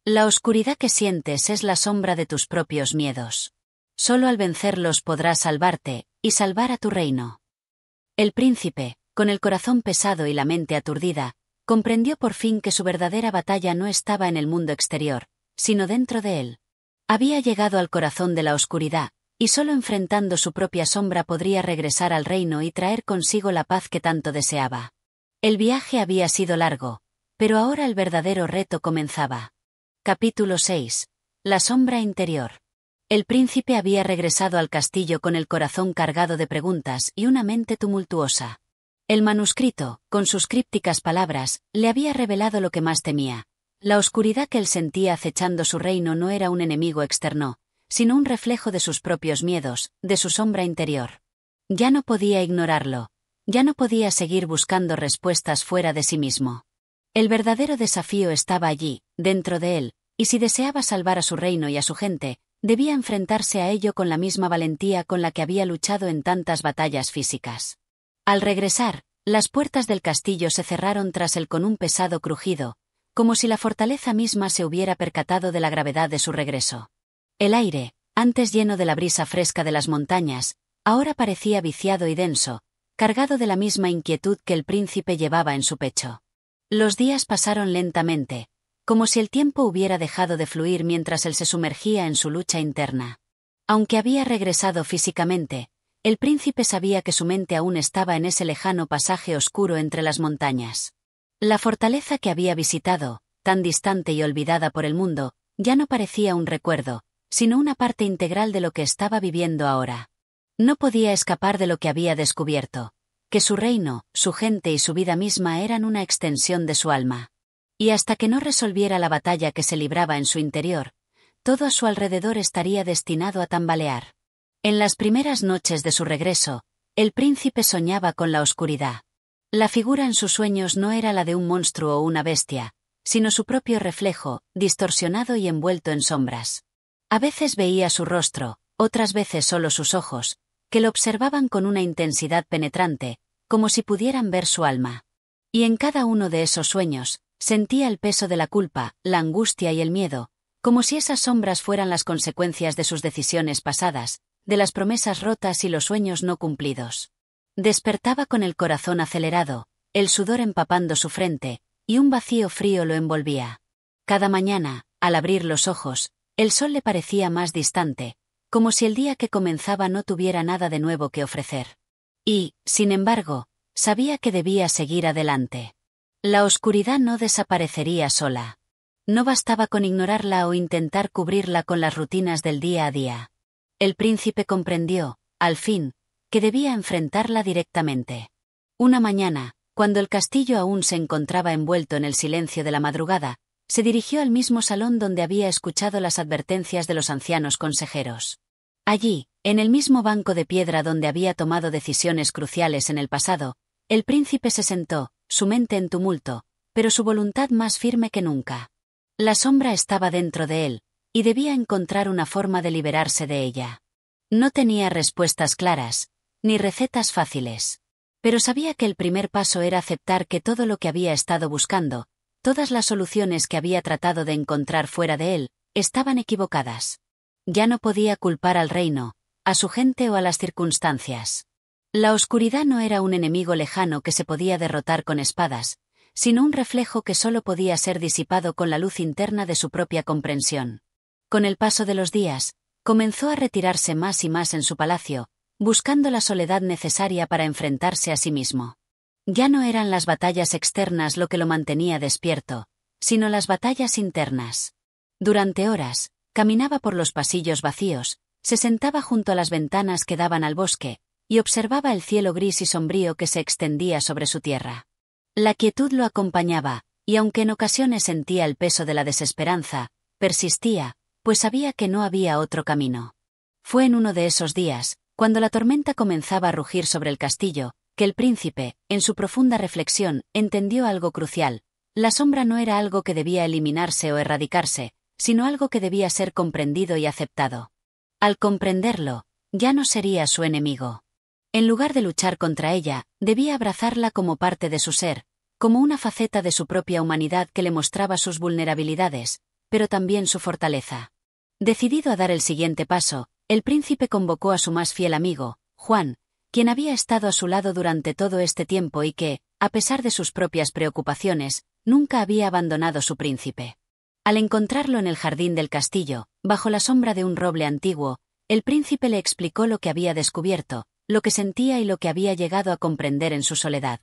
La oscuridad que sientes es la sombra de tus propios miedos. Solo al vencerlos podrás salvarte, y salvar a tu reino. El príncipe, con el corazón pesado y la mente aturdida, comprendió por fin que su verdadera batalla no estaba en el mundo exterior, sino dentro de él. Había llegado al corazón de la oscuridad, y solo enfrentando su propia sombra podría regresar al reino y traer consigo la paz que tanto deseaba. El viaje había sido largo, pero ahora el verdadero reto comenzaba. Capítulo 6. La sombra interior. El príncipe había regresado al castillo con el corazón cargado de preguntas y una mente tumultuosa. El manuscrito, con sus crípticas palabras, le había revelado lo que más temía. La oscuridad que él sentía acechando su reino no era un enemigo externo, sino un reflejo de sus propios miedos, de su sombra interior. Ya no podía ignorarlo. Ya no podía seguir buscando respuestas fuera de sí mismo. El verdadero desafío estaba allí, dentro de él, y si deseaba salvar a su reino y a su gente, debía enfrentarse a ello con la misma valentía con la que había luchado en tantas batallas físicas. Al regresar, las puertas del castillo se cerraron tras él con un pesado crujido, como si la fortaleza misma se hubiera percatado de la gravedad de su regreso. El aire, antes lleno de la brisa fresca de las montañas, ahora parecía viciado y denso, cargado de la misma inquietud que el príncipe llevaba en su pecho. Los días pasaron lentamente, como si el tiempo hubiera dejado de fluir mientras él se sumergía en su lucha interna. Aunque había regresado físicamente, el príncipe sabía que su mente aún estaba en ese lejano pasaje oscuro entre las montañas. La fortaleza que había visitado, tan distante y olvidada por el mundo, ya no parecía un recuerdo, sino una parte integral de lo que estaba viviendo ahora. No podía escapar de lo que había descubierto, que su reino, su gente y su vida misma eran una extensión de su alma. Y hasta que no resolviera la batalla que se libraba en su interior, todo a su alrededor estaría destinado a tambalear. En las primeras noches de su regreso, el príncipe soñaba con la oscuridad. La figura en sus sueños no era la de un monstruo o una bestia, sino su propio reflejo, distorsionado y envuelto en sombras. A veces veía su rostro, otras veces solo sus ojos, que lo observaban con una intensidad penetrante, como si pudieran ver su alma. Y en cada uno de esos sueños, sentía el peso de la culpa, la angustia y el miedo, como si esas sombras fueran las consecuencias de sus decisiones pasadas, de las promesas rotas y los sueños no cumplidos. Despertaba con el corazón acelerado, el sudor empapando su frente, y un vacío frío lo envolvía. Cada mañana, al abrir los ojos, el sol le parecía más distante, como si el día que comenzaba no tuviera nada de nuevo que ofrecer. Y, sin embargo, sabía que debía seguir adelante. La oscuridad no desaparecería sola. No bastaba con ignorarla o intentar cubrirla con las rutinas del día a día. El príncipe comprendió, al fin, que debía enfrentarla directamente. Una mañana, cuando el castillo aún se encontraba envuelto en el silencio de la madrugada, se dirigió al mismo salón donde había escuchado las advertencias de los ancianos consejeros. Allí, en el mismo banco de piedra donde había tomado decisiones cruciales en el pasado, el príncipe se sentó, su mente en tumulto, pero su voluntad más firme que nunca. La sombra estaba dentro de él, y debía encontrar una forma de liberarse de ella. No tenía respuestas claras, ni recetas fáciles. Pero sabía que el primer paso era aceptar que todo lo que había estado buscando, todas las soluciones que había tratado de encontrar fuera de él, estaban equivocadas. Ya no podía culpar al reino, a su gente o a las circunstancias. La oscuridad no era un enemigo lejano que se podía derrotar con espadas, sino un reflejo que solo podía ser disipado con la luz interna de su propia comprensión. Con el paso de los días, comenzó a retirarse más y más en su palacio, buscando la soledad necesaria para enfrentarse a sí mismo. Ya no eran las batallas externas lo que lo mantenía despierto, sino las batallas internas. Durante horas, caminaba por los pasillos vacíos, se sentaba junto a las ventanas que daban al bosque, y observaba el cielo gris y sombrío que se extendía sobre su tierra. La quietud lo acompañaba, y aunque en ocasiones sentía el peso de la desesperanza, persistía, pues sabía que no había otro camino. Fue en uno de esos días, cuando la tormenta comenzaba a rugir sobre el castillo, que el príncipe, en su profunda reflexión, entendió algo crucial. La sombra no era algo que debía eliminarse o erradicarse, sino algo que debía ser comprendido y aceptado. Al comprenderlo, ya no sería su enemigo. En lugar de luchar contra ella, debía abrazarla como parte de su ser, como una faceta de su propia humanidad que le mostraba sus vulnerabilidades, pero también su fortaleza. Decidido a dar el siguiente paso, el príncipe convocó a su más fiel amigo, Juan, quien había estado a su lado durante todo este tiempo y que, a pesar de sus propias preocupaciones, nunca había abandonado su príncipe. Al encontrarlo en el jardín del castillo, bajo la sombra de un roble antiguo, el príncipe le explicó lo que había descubierto, lo que sentía y lo que había llegado a comprender en su soledad.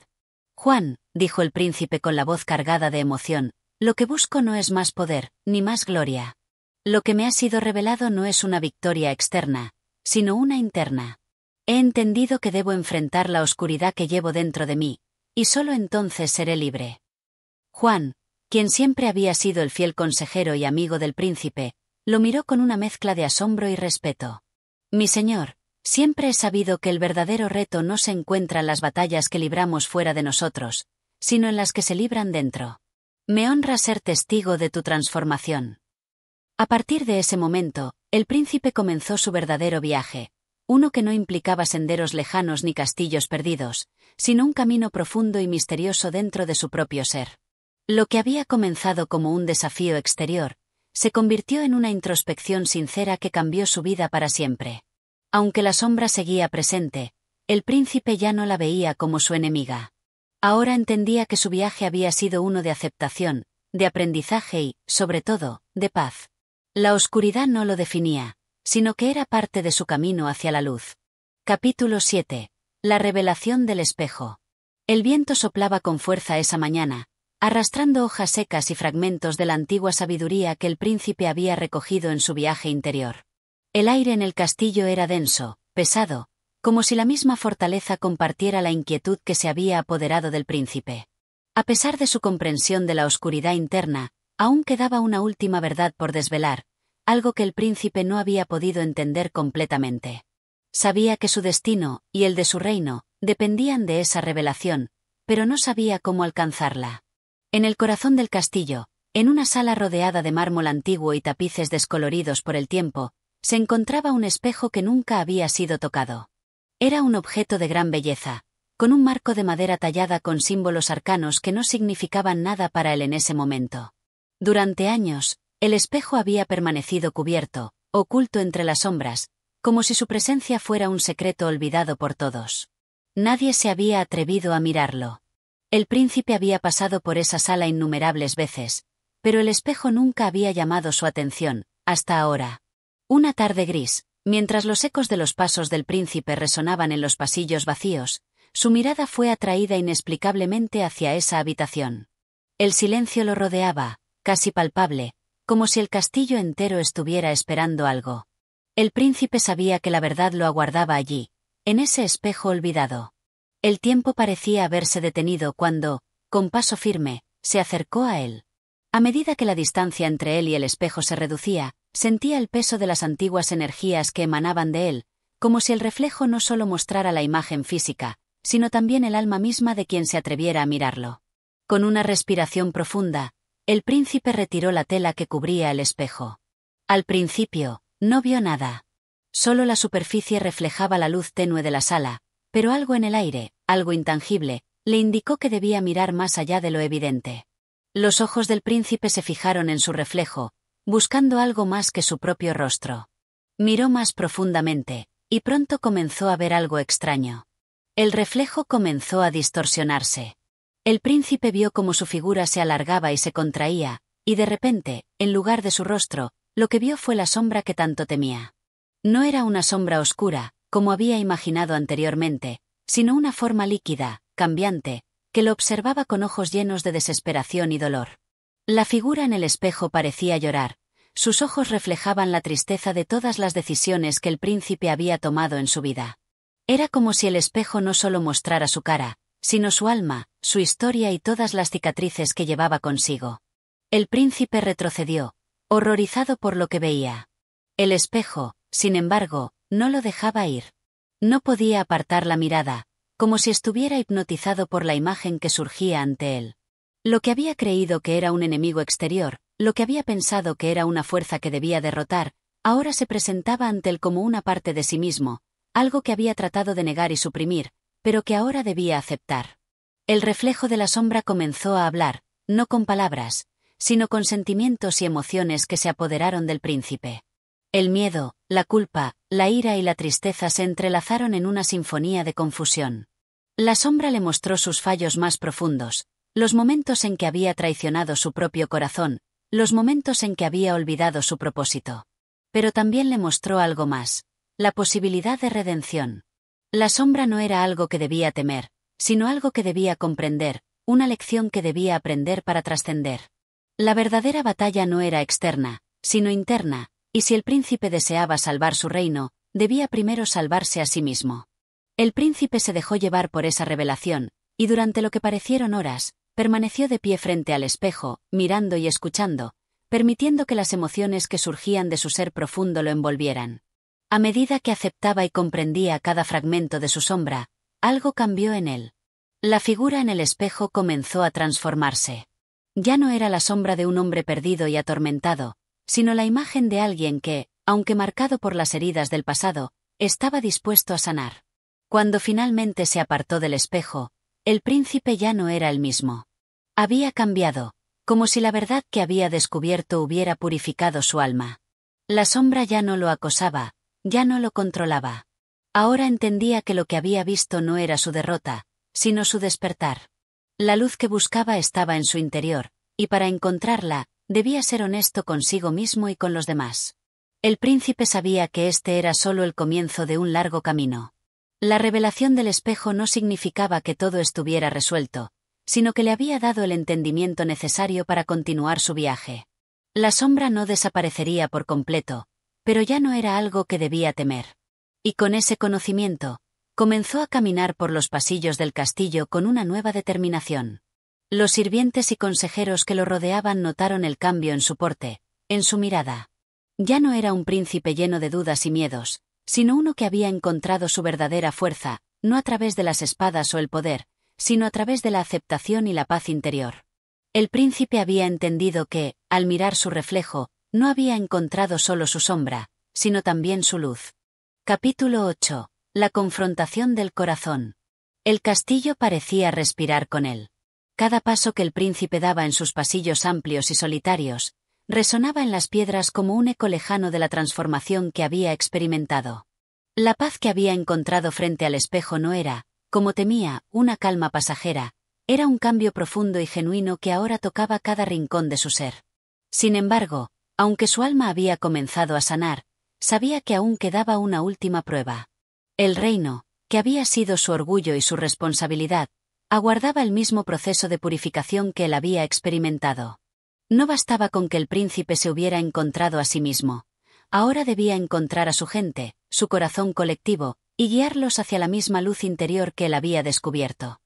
«Juan», dijo el príncipe con la voz cargada de emoción, «lo que busco no es más poder, ni más gloria. Lo que me ha sido revelado no es una victoria externa, sino una interna. He entendido que debo enfrentar la oscuridad que llevo dentro de mí, y solo entonces seré libre». Juan, quien siempre había sido el fiel consejero y amigo del príncipe, lo miró con una mezcla de asombro y respeto. «Mi señor, siempre he sabido que el verdadero reto no se encuentra en las batallas que libramos fuera de nosotros, sino en las que se libran dentro. Me honra ser testigo de tu transformación». A partir de ese momento, el príncipe comenzó su verdadero viaje, uno que no implicaba senderos lejanos ni castillos perdidos, sino un camino profundo y misterioso dentro de su propio ser. Lo que había comenzado como un desafío exterior, se convirtió en una introspección sincera que cambió su vida para siempre. Aunque la sombra seguía presente, el príncipe ya no la veía como su enemiga. Ahora entendía que su viaje había sido uno de aceptación, de aprendizaje y, sobre todo, de paz. La oscuridad no lo definía, sino que era parte de su camino hacia la luz. Capítulo 7. La revelación del espejo. El viento soplaba con fuerza esa mañana, arrastrando hojas secas y fragmentos de la antigua sabiduría que el príncipe había recogido en su viaje interior. El aire en el castillo era denso, pesado, como si la misma fortaleza compartiera la inquietud que se había apoderado del príncipe. A pesar de su comprensión de la oscuridad interna, aún quedaba una última verdad por desvelar, algo que el príncipe no había podido entender completamente. Sabía que su destino, y el de su reino, dependían de esa revelación, pero no sabía cómo alcanzarla. En el corazón del castillo, en una sala rodeada de mármol antiguo y tapices descoloridos por el tiempo, se encontraba un espejo que nunca había sido tocado. Era un objeto de gran belleza, con un marco de madera tallada con símbolos arcanos que no significaban nada para él en ese momento. Durante años, el espejo había permanecido cubierto, oculto entre las sombras, como si su presencia fuera un secreto olvidado por todos. Nadie se había atrevido a mirarlo. El príncipe había pasado por esa sala innumerables veces, pero el espejo nunca había llamado su atención, hasta ahora. Una tarde gris, mientras los ecos de los pasos del príncipe resonaban en los pasillos vacíos, su mirada fue atraída inexplicablemente hacia esa habitación. El silencio lo rodeaba, casi palpable, como si el castillo entero estuviera esperando algo. El príncipe sabía que la verdad lo aguardaba allí, en ese espejo olvidado. El tiempo parecía haberse detenido cuando, con paso firme, se acercó a él. A medida que la distancia entre él y el espejo se reducía, sentía el peso de las antiguas energías que emanaban de él, como si el reflejo no solo mostrara la imagen física, sino también el alma misma de quien se atreviera a mirarlo. Con una respiración profunda, el príncipe retiró la tela que cubría el espejo. Al principio, no vio nada. Solo la superficie reflejaba la luz tenue de la sala, pero algo en el aire, algo intangible, le indicó que debía mirar más allá de lo evidente. Los ojos del príncipe se fijaron en su reflejo, buscando algo más que su propio rostro. Miró más profundamente, y pronto comenzó a ver algo extraño. El reflejo comenzó a distorsionarse. El príncipe vio cómo su figura se alargaba y se contraía, y de repente, en lugar de su rostro, lo que vio fue la sombra que tanto temía. No era una sombra oscura, como había imaginado anteriormente, sino una forma líquida, cambiante, que lo observaba con ojos llenos de desesperación y dolor. La figura en el espejo parecía llorar, sus ojos reflejaban la tristeza de todas las decisiones que el príncipe había tomado en su vida. Era como si el espejo no solo mostrara su cara, sino su alma, su historia y todas las cicatrices que llevaba consigo. El príncipe retrocedió, horrorizado por lo que veía. El espejo, sin embargo, no lo dejaba ir. No podía apartar la mirada, como si estuviera hipnotizado por la imagen que surgía ante él. Lo que había creído que era un enemigo exterior, lo que había pensado que era una fuerza que debía derrotar, ahora se presentaba ante él como una parte de sí mismo, algo que había tratado de negar y suprimir, pero que ahora debía aceptar. El reflejo de la sombra comenzó a hablar, no con palabras, sino con sentimientos y emociones que se apoderaron del príncipe. El miedo, la culpa, la ira y la tristeza se entrelazaron en una sinfonía de confusión. La sombra le mostró sus fallos más profundos, los momentos en que había traicionado su propio corazón, los momentos en que había olvidado su propósito. Pero también le mostró algo más, la posibilidad de redención. La sombra no era algo que debía temer, sino algo que debía comprender, una lección que debía aprender para trascender. La verdadera batalla no era externa, sino interna, y si el príncipe deseaba salvar su reino, debía primero salvarse a sí mismo. El príncipe se dejó llevar por esa revelación, y durante lo que parecieron horas, permaneció de pie frente al espejo, mirando y escuchando, permitiendo que las emociones que surgían de su ser profundo lo envolvieran. A medida que aceptaba y comprendía cada fragmento de su sombra, algo cambió en él. La figura en el espejo comenzó a transformarse. Ya no era la sombra de un hombre perdido y atormentado, sino la imagen de alguien que, aunque marcado por las heridas del pasado, estaba dispuesto a sanar. Cuando finalmente se apartó del espejo, el príncipe ya no era el mismo. Había cambiado, como si la verdad que había descubierto hubiera purificado su alma. La sombra ya no lo acosaba, ya no lo controlaba. Ahora entendía que lo que había visto no era su derrota, sino su despertar. La luz que buscaba estaba en su interior, y para encontrarla, debía ser honesto consigo mismo y con los demás. El príncipe sabía que este era solo el comienzo de un largo camino. La revelación del espejo no significaba que todo estuviera resuelto, sino que le había dado el entendimiento necesario para continuar su viaje. La sombra no desaparecería por completo, pero ya no era algo que debía temer. Y con ese conocimiento, comenzó a caminar por los pasillos del castillo con una nueva determinación. Los sirvientes y consejeros que lo rodeaban notaron el cambio en su porte, en su mirada. Ya no era un príncipe lleno de dudas y miedos, sino uno que había encontrado su verdadera fuerza, no a través de las espadas o el poder, sino a través de la aceptación y la paz interior. El príncipe había entendido que, al mirar su reflejo, no había encontrado solo su sombra, sino también su luz. Capítulo 8. La confrontación del corazón. El castillo parecía respirar con él. Cada paso que el príncipe daba en sus pasillos amplios y solitarios, resonaba en las piedras como un eco lejano de la transformación que había experimentado. La paz que había encontrado frente al espejo no era, como temía, una calma pasajera, era un cambio profundo y genuino que ahora tocaba cada rincón de su ser. Sin embargo, aunque su alma había comenzado a sanar, sabía que aún quedaba una última prueba. El reino, que había sido su orgullo y su responsabilidad, aguardaba el mismo proceso de purificación que él había experimentado. No bastaba con que el príncipe se hubiera encontrado a sí mismo. Ahora debía encontrar a su gente, su corazón colectivo, y guiarlos hacia la misma luz interior que él había descubierto.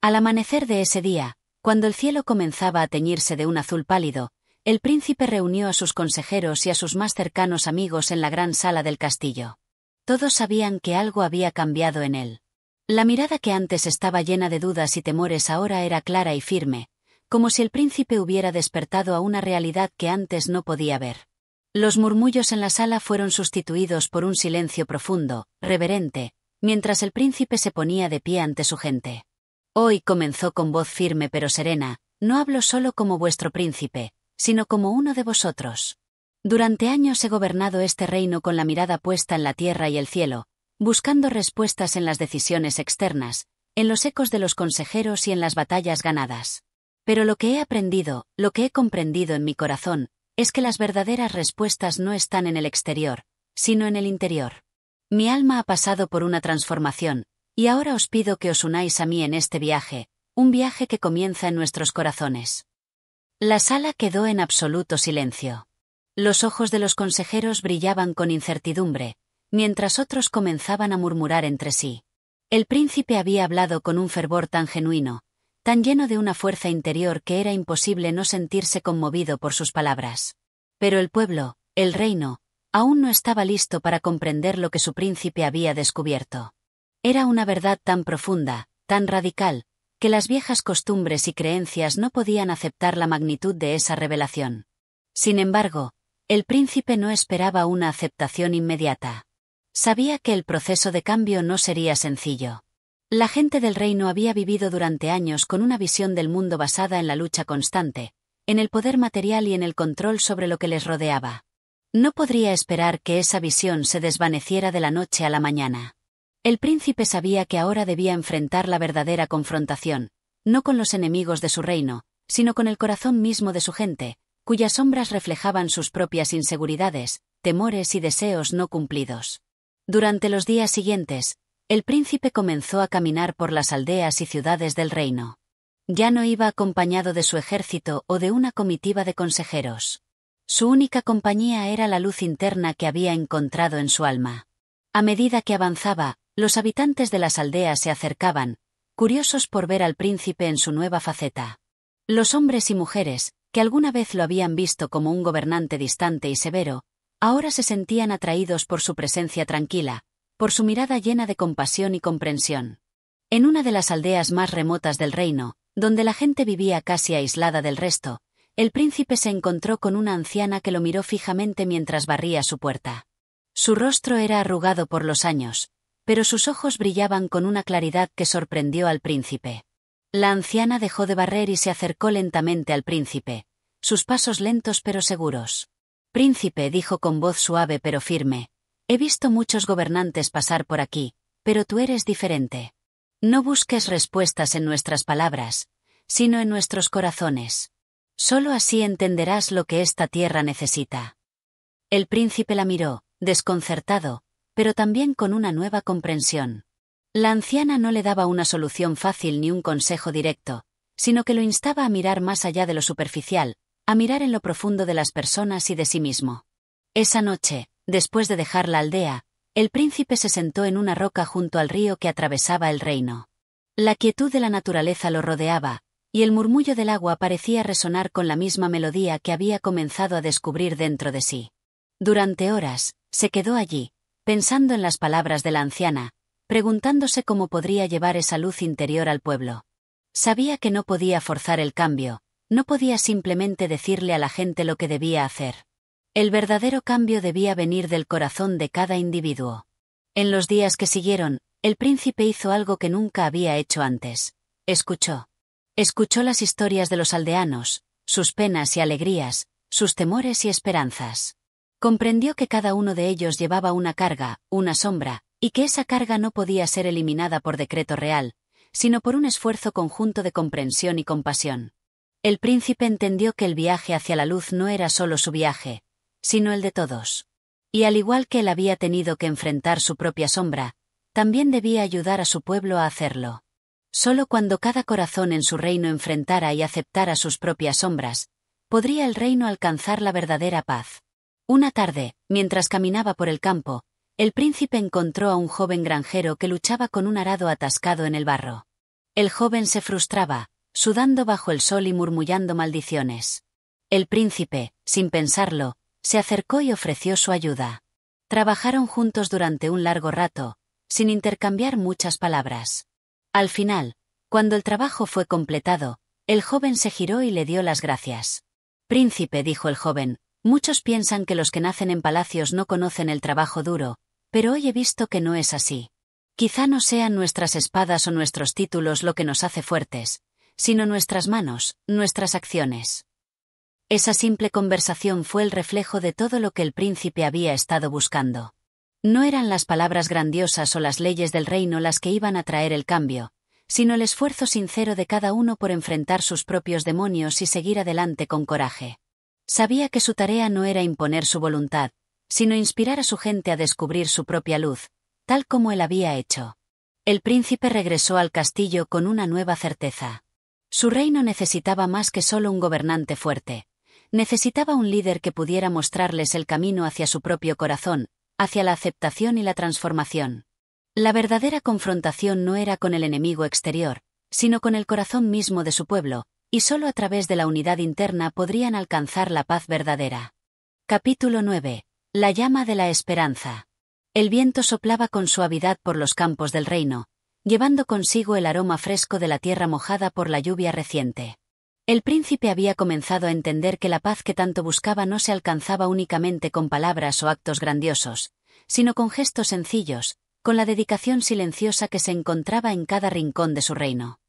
Al amanecer de ese día, cuando el cielo comenzaba a teñirse de un azul pálido, el príncipe reunió a sus consejeros y a sus más cercanos amigos en la gran sala del castillo. Todos sabían que algo había cambiado en él. La mirada que antes estaba llena de dudas y temores ahora era clara y firme, como si el príncipe hubiera despertado a una realidad que antes no podía ver. Los murmullos en la sala fueron sustituidos por un silencio profundo, reverente, mientras el príncipe se ponía de pie ante su gente. Hoy comenzó con voz firme pero serena, no hablo solo como vuestro príncipe, sino como uno de vosotros. Durante años he gobernado este reino con la mirada puesta en la tierra y el cielo, buscando respuestas en las decisiones externas, en los ecos de los consejeros y en las batallas ganadas. Pero lo que he aprendido, lo que he comprendido en mi corazón, es que las verdaderas respuestas no están en el exterior, sino en el interior. Mi alma ha pasado por una transformación, y ahora os pido que os unáis a mí en este viaje, un viaje que comienza en nuestros corazones. La sala quedó en absoluto silencio. Los ojos de los consejeros brillaban con incertidumbre, mientras otros comenzaban a murmurar entre sí. El príncipe había hablado con un fervor tan genuino, tan lleno de una fuerza interior que era imposible no sentirse conmovido por sus palabras. Pero el pueblo, el reino, aún no estaba listo para comprender lo que su príncipe había descubierto. Era una verdad tan profunda, tan radical, que las viejas costumbres y creencias no podían aceptar la magnitud de esa revelación. Sin embargo, el príncipe no esperaba una aceptación inmediata. Sabía que el proceso de cambio no sería sencillo. La gente del reino había vivido durante años con una visión del mundo basada en la lucha constante, en el poder material y en el control sobre lo que les rodeaba. No podría esperar que esa visión se desvaneciera de la noche a la mañana. El príncipe sabía que ahora debía enfrentar la verdadera confrontación, no con los enemigos de su reino, sino con el corazón mismo de su gente, cuyas sombras reflejaban sus propias inseguridades, temores y deseos no cumplidos. Durante los días siguientes, el príncipe comenzó a caminar por las aldeas y ciudades del reino. Ya no iba acompañado de su ejército o de una comitiva de consejeros. Su única compañía era la luz interna que había encontrado en su alma. A medida que avanzaba, los habitantes de las aldeas se acercaban, curiosos por ver al príncipe en su nueva faceta. Los hombres y mujeres, que alguna vez lo habían visto como un gobernante distante y severo, ahora se sentían atraídos por su presencia tranquila, por su mirada llena de compasión y comprensión. En una de las aldeas más remotas del reino, donde la gente vivía casi aislada del resto, el príncipe se encontró con una anciana que lo miró fijamente mientras barría su puerta. Su rostro era arrugado por los años, pero sus ojos brillaban con una claridad que sorprendió al príncipe. La anciana dejó de barrer y se acercó lentamente al príncipe, sus pasos lentos pero seguros. «Príncipe», dijo con voz suave pero firme, «he visto muchos gobernantes pasar por aquí, pero tú eres diferente. No busques respuestas en nuestras palabras, sino en nuestros corazones. Solo así entenderás lo que esta tierra necesita». El príncipe la miró, desconcertado, pero también con una nueva comprensión. La anciana no le daba una solución fácil ni un consejo directo, sino que lo instaba a mirar más allá de lo superficial, a mirar en lo profundo de las personas y de sí mismo. Esa noche, después de dejar la aldea, el príncipe se sentó en una roca junto al río que atravesaba el reino. La quietud de la naturaleza lo rodeaba, y el murmullo del agua parecía resonar con la misma melodía que había comenzado a descubrir dentro de sí. Durante horas, se quedó allí, pensando en las palabras de la anciana, preguntándose cómo podría llevar esa luz interior al pueblo. Sabía que no podía forzar el cambio, no podía simplemente decirle a la gente lo que debía hacer. El verdadero cambio debía venir del corazón de cada individuo. En los días que siguieron, el príncipe hizo algo que nunca había hecho antes. Escuchó. Escuchó las historias de los aldeanos, sus penas y alegrías, sus temores y esperanzas. Comprendió que cada uno de ellos llevaba una carga, una sombra, y que esa carga no podía ser eliminada por decreto real, sino por un esfuerzo conjunto de comprensión y compasión. El príncipe entendió que el viaje hacia la luz no era solo su viaje, sino el de todos. Y al igual que él había tenido que enfrentar su propia sombra, también debía ayudar a su pueblo a hacerlo. Solo cuando cada corazón en su reino enfrentara y aceptara sus propias sombras, podría el reino alcanzar la verdadera paz. Una tarde, mientras caminaba por el campo, el príncipe encontró a un joven granjero que luchaba con un arado atascado en el barro. El joven se frustraba, sudando bajo el sol y murmullando maldiciones. El príncipe, sin pensarlo, se acercó y ofreció su ayuda. Trabajaron juntos durante un largo rato, sin intercambiar muchas palabras. Al final, cuando el trabajo fue completado, el joven se giró y le dio las gracias. Príncipe, dijo el joven, muchos piensan que los que nacen en palacios no conocen el trabajo duro, pero hoy he visto que no es así. Quizá no sean nuestras espadas o nuestros títulos lo que nos hace fuertes, sino nuestras manos, nuestras acciones. Esa simple conversación fue el reflejo de todo lo que el príncipe había estado buscando. No eran las palabras grandiosas o las leyes del reino las que iban a traer el cambio, sino el esfuerzo sincero de cada uno por enfrentar sus propios demonios y seguir adelante con coraje. Sabía que su tarea no era imponer su voluntad, sino inspirar a su gente a descubrir su propia luz, tal como él había hecho. El príncipe regresó al castillo con una nueva certeza. Su reino necesitaba más que solo un gobernante fuerte. Necesitaba un líder que pudiera mostrarles el camino hacia su propio corazón, hacia la aceptación y la transformación. La verdadera confrontación no era con el enemigo exterior, sino con el corazón mismo de su pueblo, y solo a través de la unidad interna podrían alcanzar la paz verdadera. Capítulo 9. La llama de la esperanza. El viento soplaba con suavidad por los campos del reino, llevando consigo el aroma fresco de la tierra mojada por la lluvia reciente. El príncipe había comenzado a entender que la paz que tanto buscaba no se alcanzaba únicamente con palabras o actos grandiosos, sino con gestos sencillos, con la dedicación silenciosa que se encontraba en cada rincón de su reino.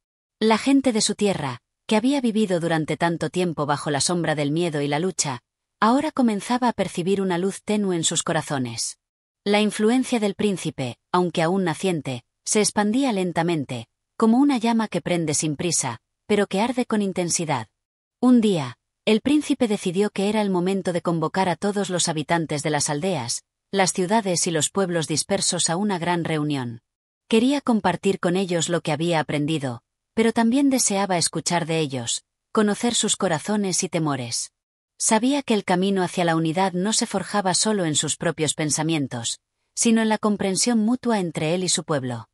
La gente de su tierra, que había vivido durante tanto tiempo bajo la sombra del miedo y la lucha, ahora comenzaba a percibir una luz tenue en sus corazones. La influencia del príncipe, aunque aún naciente, se expandía lentamente, como una llama que prende sin prisa, pero que arde con intensidad. Un día, el príncipe decidió que era el momento de convocar a todos los habitantes de las aldeas, las ciudades y los pueblos dispersos a una gran reunión. Quería compartir con ellos lo que había aprendido, pero también deseaba escuchar de ellos, conocer sus corazones y temores. Sabía que el camino hacia la unidad no se forjaba solo en sus propios pensamientos, sino en la comprensión mutua entre él y su pueblo.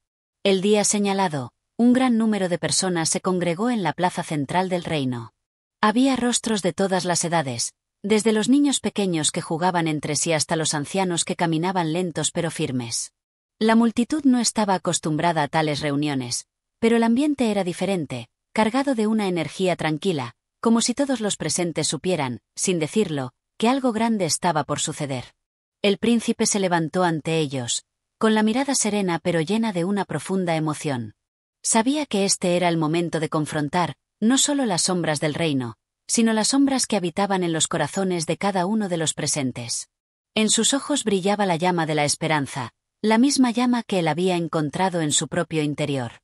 El día señalado, un gran número de personas se congregó en la plaza central del reino. Había rostros de todas las edades, desde los niños pequeños que jugaban entre sí hasta los ancianos que caminaban lentos pero firmes. La multitud no estaba acostumbrada a tales reuniones, pero el ambiente era diferente, cargado de una energía tranquila, como si todos los presentes supieran, sin decirlo, que algo grande estaba por suceder. El príncipe se levantó ante ellos, con la mirada serena pero llena de una profunda emoción. Sabía que este era el momento de confrontar, no solo las sombras del reino, sino las sombras que habitaban en los corazones de cada uno de los presentes. En sus ojos brillaba la llama de la esperanza, la misma llama que él había encontrado en su propio interior.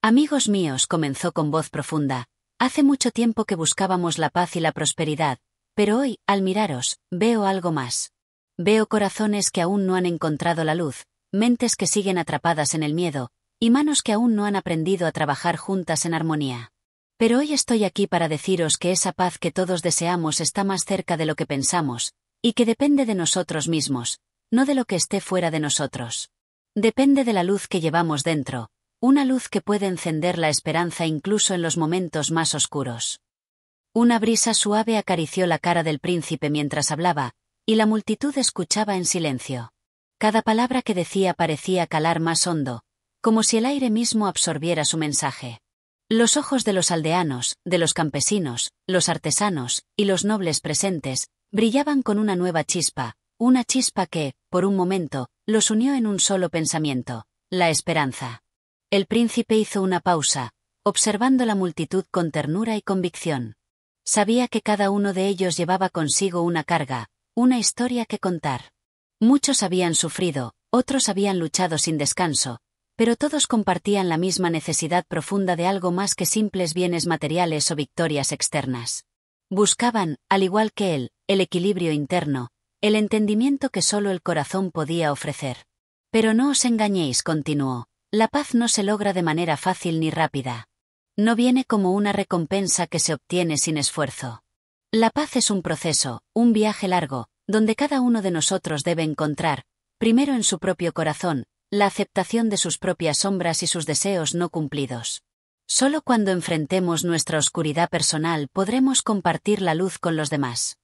Amigos míos, comenzó con voz profunda, hace mucho tiempo que buscábamos la paz y la prosperidad, pero hoy, al miraros, veo algo más. Veo corazones que aún no han encontrado la luz, mentes que siguen atrapadas en el miedo, y manos que aún no han aprendido a trabajar juntas en armonía. Pero hoy estoy aquí para deciros que esa paz que todos deseamos está más cerca de lo que pensamos, y que depende de nosotros mismos, no de lo que esté fuera de nosotros. Depende de la luz que llevamos dentro, una luz que puede encender la esperanza incluso en los momentos más oscuros. Una brisa suave acarició la cara del príncipe mientras hablaba, y la multitud escuchaba en silencio. Cada palabra que decía parecía calar más hondo, como si el aire mismo absorbiera su mensaje. Los ojos de los aldeanos, de los campesinos, los artesanos, y los nobles presentes, brillaban con una nueva chispa, una chispa que, por un momento, los unió en un solo pensamiento, la esperanza. El príncipe hizo una pausa, observando la multitud con ternura y convicción. Sabía que cada uno de ellos llevaba consigo una carga, una historia que contar. Muchos habían sufrido, otros habían luchado sin descanso, pero todos compartían la misma necesidad profunda de algo más que simples bienes materiales o victorias externas. Buscaban, al igual que él, el equilibrio interno, el entendimiento que solo el corazón podía ofrecer. Pero no os engañéis, continuó, la paz no se logra de manera fácil ni rápida. No viene como una recompensa que se obtiene sin esfuerzo. La paz es un proceso, un viaje largo, donde cada uno de nosotros debe encontrar, primero en su propio corazón, la aceptación de sus propias sombras y sus deseos no cumplidos. Solo cuando enfrentemos nuestra oscuridad personal podremos compartir la luz con los demás.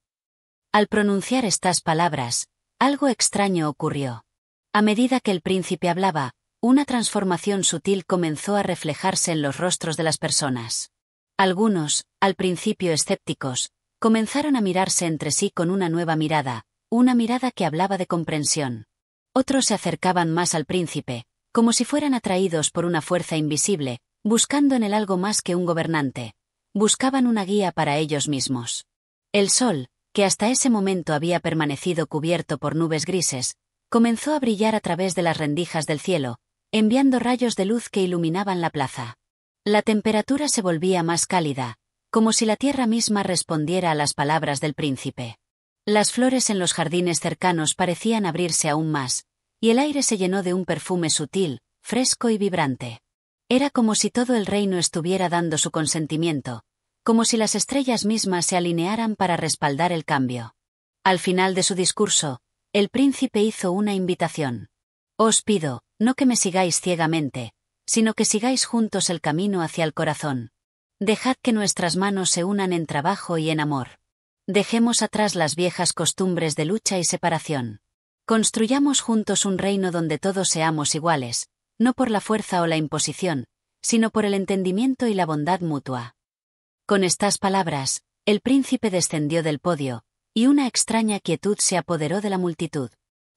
Al pronunciar estas palabras, algo extraño ocurrió. A medida que el príncipe hablaba, una transformación sutil comenzó a reflejarse en los rostros de las personas. Algunos, al principio escépticos, comenzaron a mirarse entre sí con una nueva mirada, una mirada que hablaba de comprensión. Otros se acercaban más al príncipe, como si fueran atraídos por una fuerza invisible, buscando en él algo más que un gobernante. Buscaban una guía para ellos mismos. El sol, que hasta ese momento había permanecido cubierto por nubes grises, comenzó a brillar a través de las rendijas del cielo, enviando rayos de luz que iluminaban la plaza. La temperatura se volvía más cálida, como si la tierra misma respondiera a las palabras del príncipe. Las flores en los jardines cercanos parecían abrirse aún más, y el aire se llenó de un perfume sutil, fresco y vibrante. Era como si todo el reino estuviera dando su consentimiento, como si las estrellas mismas se alinearan para respaldar el cambio. Al final de su discurso, el príncipe hizo una invitación. Os pido, no que me sigáis ciegamente, sino que sigáis juntos el camino hacia el corazón. Dejad que nuestras manos se unan en trabajo y en amor. Dejemos atrás las viejas costumbres de lucha y separación. Construyamos juntos un reino donde todos seamos iguales, no por la fuerza o la imposición, sino por el entendimiento y la bondad mutua. Con estas palabras, el príncipe descendió del podio, y una extraña quietud se apoderó de la multitud.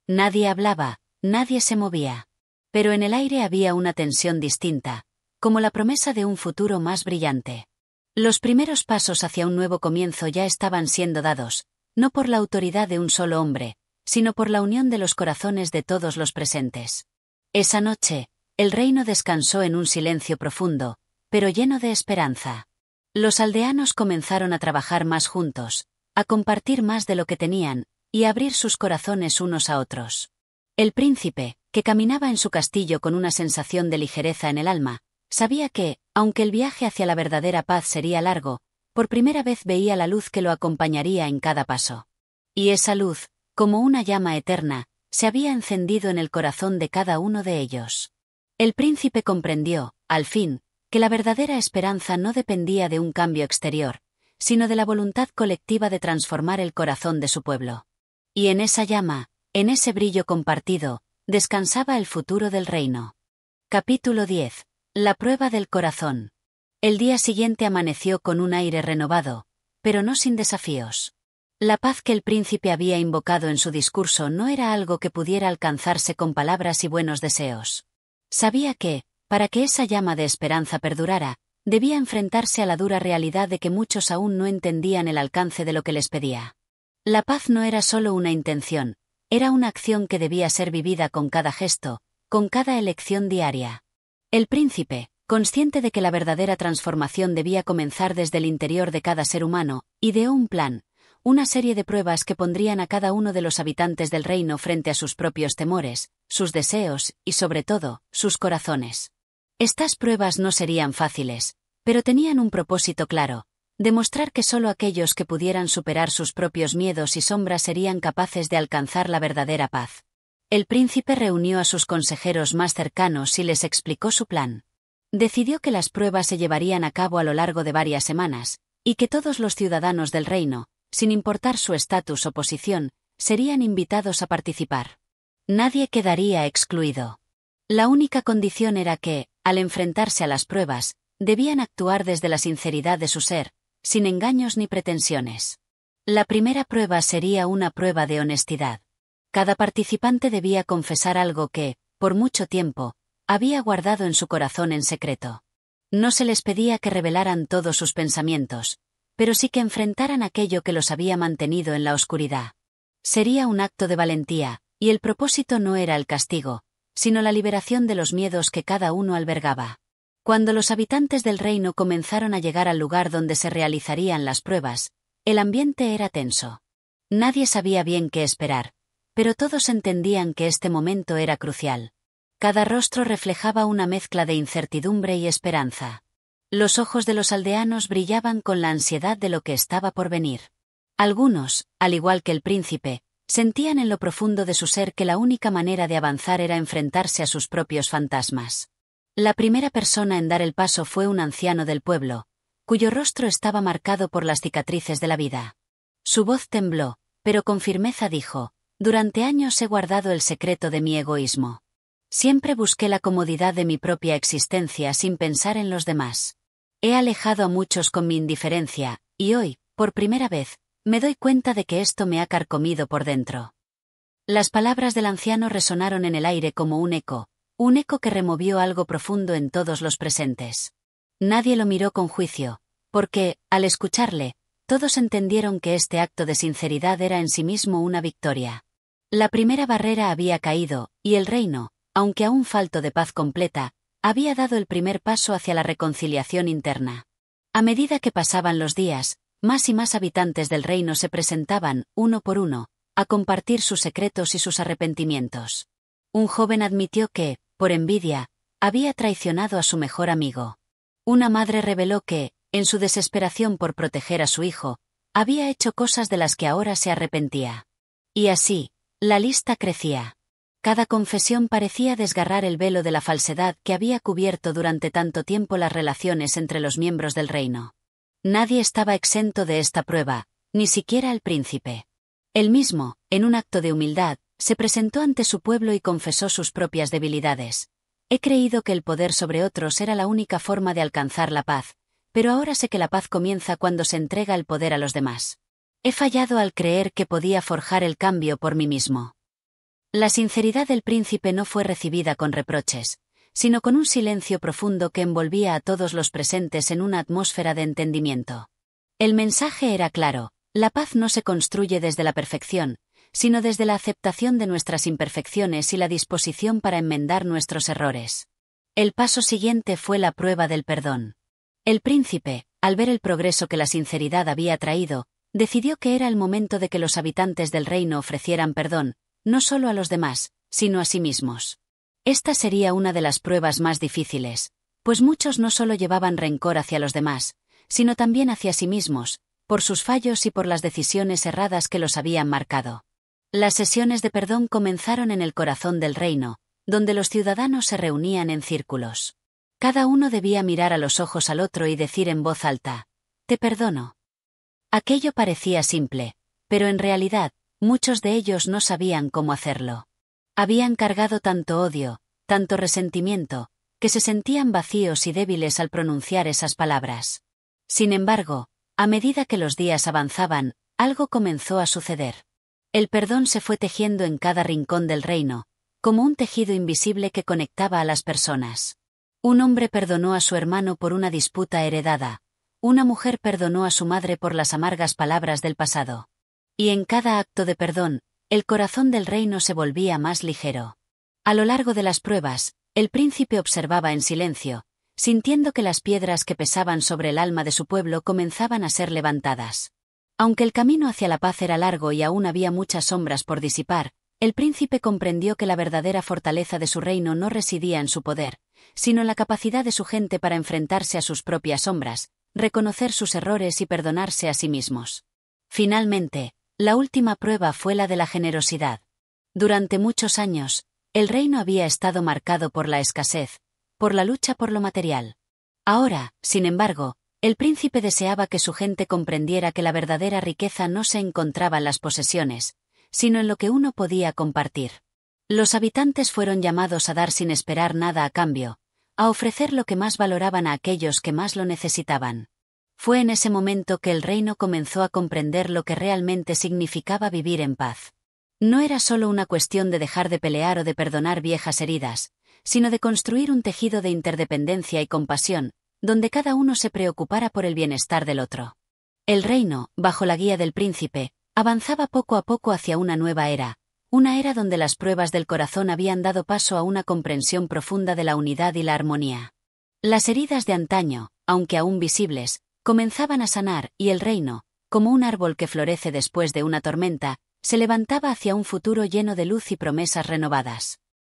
Nadie hablaba, nadie se movía. Pero en el aire había una tensión distinta, como la promesa de un futuro más brillante. Los primeros pasos hacia un nuevo comienzo ya estaban siendo dados, no por la autoridad de un solo hombre, sino por la unión de los corazones de todos los presentes. Esa noche, el reino descansó en un silencio profundo, pero lleno de esperanza. Los aldeanos comenzaron a trabajar más juntos, a compartir más de lo que tenían, y a abrir sus corazones unos a otros. El príncipe, que caminaba en su castillo con una sensación de ligereza en el alma, sabía que, aunque el viaje hacia la verdadera paz sería largo, por primera vez veía la luz que lo acompañaría en cada paso. Y esa luz, como una llama eterna, se había encendido en el corazón de cada uno de ellos. El príncipe comprendió, al fin, que la verdadera esperanza no dependía de un cambio exterior, sino de la voluntad colectiva de transformar el corazón de su pueblo. Y en esa llama, en ese brillo compartido, descansaba el futuro del reino. Capítulo 10. La prueba del corazón. El día siguiente amaneció con un aire renovado, pero no sin desafíos. La paz que el príncipe había invocado en su discurso no era algo que pudiera alcanzarse con palabras y buenos deseos. Sabía que, para que esa llama de esperanza perdurara, debía enfrentarse a la dura realidad de que muchos aún no entendían el alcance de lo que les pedía. La paz no era solo una intención, era una acción que debía ser vivida con cada gesto, con cada elección diaria. El príncipe, consciente de que la verdadera transformación debía comenzar desde el interior de cada ser humano, ideó un plan, una serie de pruebas que pondrían a cada uno de los habitantes del reino frente a sus propios temores, sus deseos y, sobre todo, sus corazones. Estas pruebas no serían fáciles, pero tenían un propósito claro: demostrar que solo aquellos que pudieran superar sus propios miedos y sombras serían capaces de alcanzar la verdadera paz. El príncipe reunió a sus consejeros más cercanos y les explicó su plan. Decidió que las pruebas se llevarían a cabo a lo largo de varias semanas, y que todos los ciudadanos del reino, sin importar su estatus o posición, serían invitados a participar. Nadie quedaría excluido. La única condición era que, al enfrentarse a las pruebas, debían actuar desde la sinceridad de su ser, sin engaños ni pretensiones. La primera prueba sería una prueba de honestidad. Cada participante debía confesar algo que, por mucho tiempo, había guardado en su corazón en secreto. No se les pedía que revelaran todos sus pensamientos, pero sí que enfrentaran aquello que los había mantenido en la oscuridad. Sería un acto de valentía, y el propósito no era el castigo, sino la liberación de los miedos que cada uno albergaba. Cuando los habitantes del reino comenzaron a llegar al lugar donde se realizarían las pruebas, el ambiente era tenso. Nadie sabía bien qué esperar, pero todos entendían que este momento era crucial. Cada rostro reflejaba una mezcla de incertidumbre y esperanza. Los ojos de los aldeanos brillaban con la ansiedad de lo que estaba por venir. Algunos, al igual que el príncipe, sentían en lo profundo de su ser que la única manera de avanzar era enfrentarse a sus propios fantasmas. La primera persona en dar el paso fue un anciano del pueblo, cuyo rostro estaba marcado por las cicatrices de la vida. Su voz tembló, pero con firmeza dijo: «Durante años he guardado el secreto de mi egoísmo. Siempre busqué la comodidad de mi propia existencia sin pensar en los demás. He alejado a muchos con mi indiferencia, y hoy, por primera vez, me doy cuenta de que esto me ha carcomido por dentro». Las palabras del anciano resonaron en el aire como un eco que removió algo profundo en todos los presentes. Nadie lo miró con juicio, porque, al escucharle, todos entendieron que este acto de sinceridad era en sí mismo una victoria. La primera barrera había caído, y el reino, aunque aún falto de paz completa, había dado el primer paso hacia la reconciliación interna. A medida que pasaban los días, más y más habitantes del reino se presentaban, uno por uno, a compartir sus secretos y sus arrepentimientos. Un joven admitió que, por envidia, había traicionado a su mejor amigo. Una madre reveló que, en su desesperación por proteger a su hijo, había hecho cosas de las que ahora se arrepentía. Y así, la lista crecía. Cada confesión parecía desgarrar el velo de la falsedad que había cubierto durante tanto tiempo las relaciones entre los miembros del reino. Nadie estaba exento de esta prueba, ni siquiera el príncipe. Él mismo, en un acto de humildad, se presentó ante su pueblo y confesó sus propias debilidades. He creído que el poder sobre otros era la única forma de alcanzar la paz, pero ahora sé que la paz comienza cuando se entrega el poder a los demás. He fallado al creer que podía forjar el cambio por mí mismo. La sinceridad del príncipe no fue recibida con reproches, sino con un silencio profundo que envolvía a todos los presentes en una atmósfera de entendimiento. El mensaje era claro: la paz no se construye desde la perfección, sino desde la aceptación de nuestras imperfecciones y la disposición para enmendar nuestros errores. El paso siguiente fue la prueba del perdón. El príncipe, al ver el progreso que la sinceridad había traído, decidió que era el momento de que los habitantes del reino ofrecieran perdón, no solo a los demás, sino a sí mismos. Esta sería una de las pruebas más difíciles, pues muchos no solo llevaban rencor hacia los demás, sino también hacia sí mismos, por sus fallos y por las decisiones erradas que los habían marcado. Las sesiones de perdón comenzaron en el corazón del reino, donde los ciudadanos se reunían en círculos. Cada uno debía mirar a los ojos al otro y decir en voz alta: «Te perdono». Aquello parecía simple, pero en realidad, muchos de ellos no sabían cómo hacerlo. Habían cargado tanto odio, tanto resentimiento, que se sentían vacíos y débiles al pronunciar esas palabras. Sin embargo, a medida que los días avanzaban, algo comenzó a suceder. El perdón se fue tejiendo en cada rincón del reino, como un tejido invisible que conectaba a las personas. Un hombre perdonó a su hermano por una disputa heredada, una mujer perdonó a su madre por las amargas palabras del pasado. Y en cada acto de perdón, el corazón del reino se volvía más ligero. A lo largo de las pruebas, el príncipe observaba en silencio, sintiendo que las piedras que pesaban sobre el alma de su pueblo comenzaban a ser levantadas. Aunque el camino hacia la paz era largo y aún había muchas sombras por disipar, el príncipe comprendió que la verdadera fortaleza de su reino no residía en su poder, sino en la capacidad de su gente para enfrentarse a sus propias sombras, reconocer sus errores y perdonarse a sí mismos. Finalmente, la última prueba fue la de la generosidad. Durante muchos años, el reino había estado marcado por la escasez, por la lucha por lo material. Ahora, sin embargo, el príncipe deseaba que su gente comprendiera que la verdadera riqueza no se encontraba en las posesiones, sino en lo que uno podía compartir. Los habitantes fueron llamados a dar sin esperar nada a cambio, a ofrecer lo que más valoraban a aquellos que más lo necesitaban. Fue en ese momento que el reino comenzó a comprender lo que realmente significaba vivir en paz. No era solo una cuestión de dejar de pelear o de perdonar viejas heridas, sino de construir un tejido de interdependencia y compasión, donde cada uno se preocupara por el bienestar del otro. El reino, bajo la guía del príncipe, avanzaba poco a poco hacia una nueva era, una era donde las pruebas del corazón habían dado paso a una comprensión profunda de la unidad y la armonía. Las heridas de antaño, aunque aún visibles, comenzaban a sanar, y el reino, como un árbol que florece después de una tormenta, se levantaba hacia un futuro lleno de luz y promesas renovadas.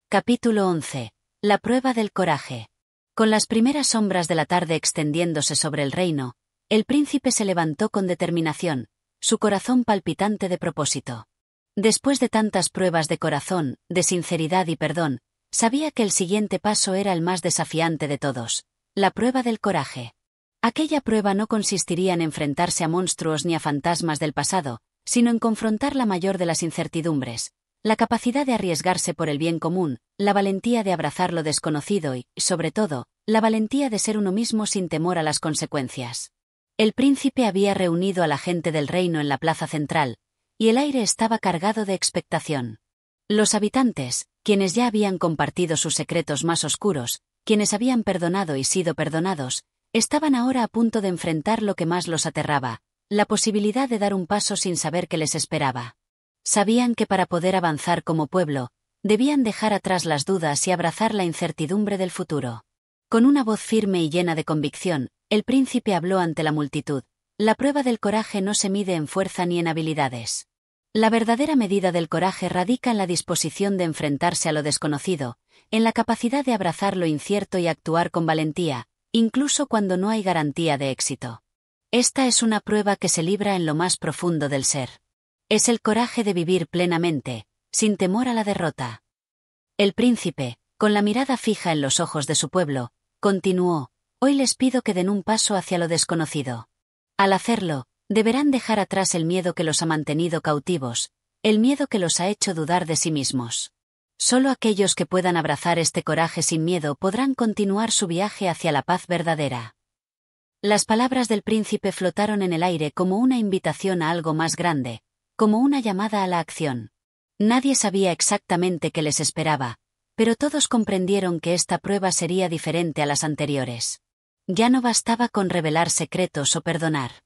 Capítulo 11. La prueba del coraje. Con las primeras sombras de la tarde extendiéndose sobre el reino, el príncipe se levantó con determinación, su corazón palpitante de propósito. Después de tantas pruebas de corazón, de sinceridad y perdón, sabía que el siguiente paso era el más desafiante de todos, la prueba del coraje. Aquella prueba no consistiría en enfrentarse a monstruos ni a fantasmas del pasado, sino en confrontar la mayor de las incertidumbres, la capacidad de arriesgarse por el bien común, la valentía de abrazar lo desconocido y, sobre todo, la valentía de ser uno mismo sin temor a las consecuencias. El príncipe había reunido a la gente del reino en la plaza central, y el aire estaba cargado de expectación. Los habitantes, quienes ya habían compartido sus secretos más oscuros, quienes habían perdonado y sido perdonados, estaban ahora a punto de enfrentar lo que más los aterraba, la posibilidad de dar un paso sin saber qué les esperaba. Sabían que para poder avanzar como pueblo, debían dejar atrás las dudas y abrazar la incertidumbre del futuro. Con una voz firme y llena de convicción, el príncipe habló ante la multitud. La prueba del coraje no se mide en fuerza ni en habilidades. La verdadera medida del coraje radica en la disposición de enfrentarse a lo desconocido, en la capacidad de abrazar lo incierto y actuar con valentía, incluso cuando no hay garantía de éxito. Esta es una prueba que se libra en lo más profundo del ser. Es el coraje de vivir plenamente, sin temor a la derrota. El príncipe, con la mirada fija en los ojos de su pueblo, continuó: hoy les pido que den un paso hacia lo desconocido. Al hacerlo, deberán dejar atrás el miedo que los ha mantenido cautivos, el miedo que los ha hecho dudar de sí mismos. Solo aquellos que puedan abrazar este coraje sin miedo podrán continuar su viaje hacia la paz verdadera. Las palabras del príncipe flotaron en el aire como una invitación a algo más grande, como una llamada a la acción. Nadie sabía exactamente qué les esperaba, pero todos comprendieron que esta prueba sería diferente a las anteriores. Ya no bastaba con revelar secretos o perdonar.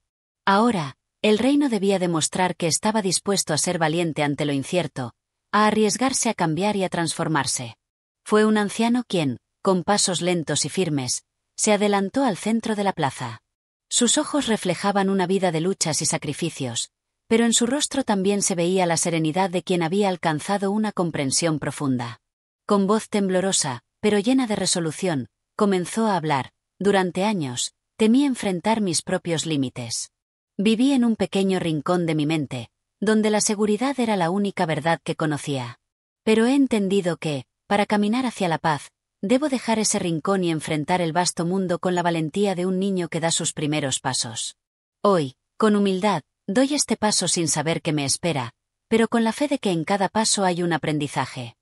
Ahora, el reino debía demostrar que estaba dispuesto a ser valiente ante lo incierto, a arriesgarse a cambiar y a transformarse. Fue un anciano quien, con pasos lentos y firmes, se adelantó al centro de la plaza. Sus ojos reflejaban una vida de luchas y sacrificios, pero en su rostro también se veía la serenidad de quien había alcanzado una comprensión profunda. Con voz temblorosa, pero llena de resolución, comenzó a hablar. Durante años, temí enfrentar mis propios límites. Viví en un pequeño rincón de mi mente, donde la seguridad era la única verdad que conocía. Pero he entendido que, para caminar hacia la paz, debo dejar ese rincón y enfrentar el vasto mundo con la valentía de un niño que da sus primeros pasos. Hoy, con humildad, doy este paso sin saber qué me espera, pero con la fe de que en cada paso hay un aprendizaje.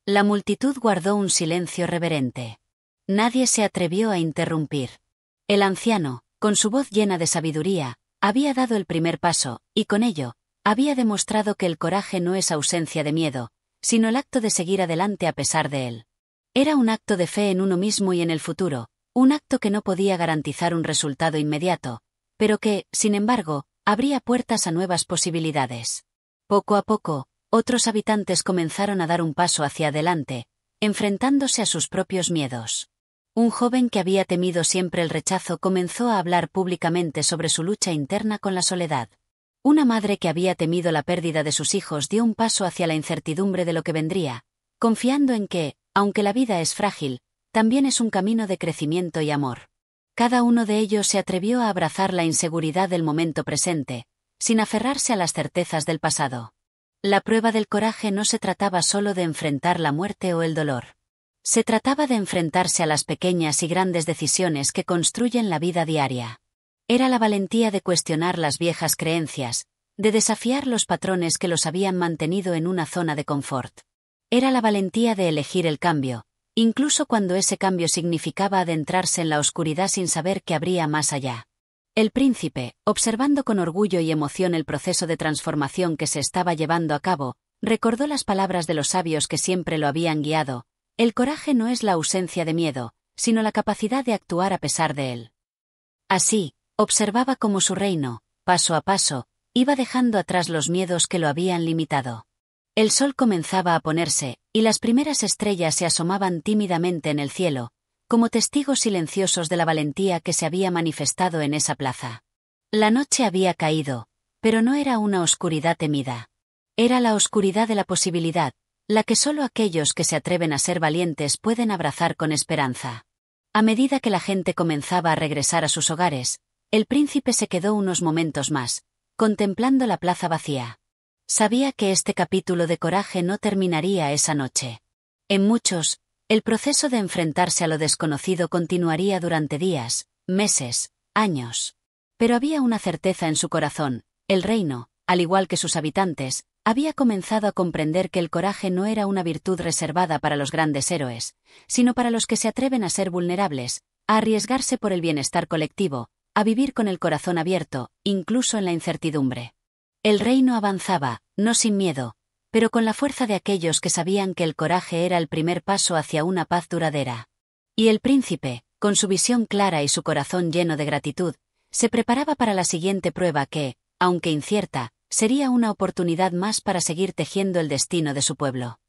La multitud guardó un silencio reverente. Nadie se atrevió a interrumpir. El anciano, con su voz llena de sabiduría, había dado el primer paso, y con ello, había demostrado que el coraje no es ausencia de miedo, sino el acto de seguir adelante a pesar de él. Era un acto de fe en uno mismo y en el futuro, un acto que no podía garantizar un resultado inmediato, pero que, sin embargo, abría puertas a nuevas posibilidades. Poco a poco, otros habitantes comenzaron a dar un paso hacia adelante, enfrentándose a sus propios miedos. Un joven que había temido siempre el rechazo comenzó a hablar públicamente sobre su lucha interna con la soledad. Una madre que había temido la pérdida de sus hijos dio un paso hacia la incertidumbre de lo que vendría, confiando en que, aunque la vida es frágil, también es un camino de crecimiento y amor. Cada uno de ellos se atrevió a abrazar la inseguridad del momento presente, sin aferrarse a las certezas del pasado. La prueba del coraje no se trataba solo de enfrentar la muerte o el dolor. Se trataba de enfrentarse a las pequeñas y grandes decisiones que construyen la vida diaria. Era la valentía de cuestionar las viejas creencias, de desafiar los patrones que los habían mantenido en una zona de confort. Era la valentía de elegir el cambio, incluso cuando ese cambio significaba adentrarse en la oscuridad sin saber qué habría más allá. El príncipe, observando con orgullo y emoción el proceso de transformación que se estaba llevando a cabo, recordó las palabras de los sabios que siempre lo habían guiado: el coraje no es la ausencia de miedo, sino la capacidad de actuar a pesar de él. Así, observaba cómo su reino, paso a paso, iba dejando atrás los miedos que lo habían limitado. El sol comenzaba a ponerse, y las primeras estrellas se asomaban tímidamente en el cielo, como testigos silenciosos de la valentía que se había manifestado en esa plaza. La noche había caído, pero no era una oscuridad temida. Era la oscuridad de la posibilidad, la que solo aquellos que se atreven a ser valientes pueden abrazar con esperanza. A medida que la gente comenzaba a regresar a sus hogares, el príncipe se quedó unos momentos más, contemplando la plaza vacía. Sabía que este capítulo de coraje no terminaría esa noche. En muchos, el proceso de enfrentarse a lo desconocido continuaría durante días, meses, años. Pero había una certeza en su corazón: el reino, al igual que sus habitantes, había comenzado a comprender que el coraje no era una virtud reservada para los grandes héroes, sino para los que se atreven a ser vulnerables, a arriesgarse por el bienestar colectivo, a vivir con el corazón abierto, incluso en la incertidumbre. El reino avanzaba, no sin miedo, pero con la fuerza de aquellos que sabían que el coraje era el primer paso hacia una paz duradera. Y el príncipe, con su visión clara y su corazón lleno de gratitud, se preparaba para la siguiente prueba que, aunque incierta, sería una oportunidad más para seguir tejiendo el destino de su pueblo.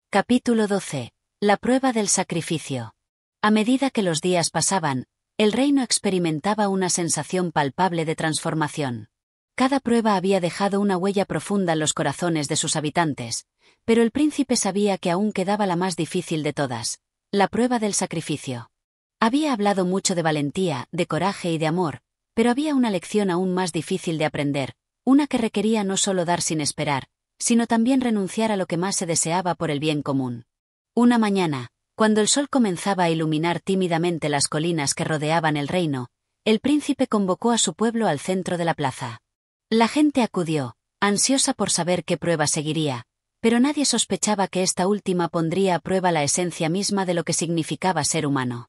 Capítulo 12. La prueba del sacrificio. A medida que los días pasaban, el reino experimentaba una sensación palpable de transformación. Cada prueba había dejado una huella profunda en los corazones de sus habitantes, pero el príncipe sabía que aún quedaba la más difícil de todas: la prueba del sacrificio. Había hablado mucho de valentía, de coraje y de amor, pero había una lección aún más difícil de aprender, una que requería no solo dar sin esperar, sino también renunciar a lo que más se deseaba por el bien común. Una mañana, cuando el sol comenzaba a iluminar tímidamente las colinas que rodeaban el reino, el príncipe convocó a su pueblo al centro de la plaza. La gente acudió, ansiosa por saber qué prueba seguiría, pero nadie sospechaba que esta última pondría a prueba la esencia misma de lo que significaba ser humano.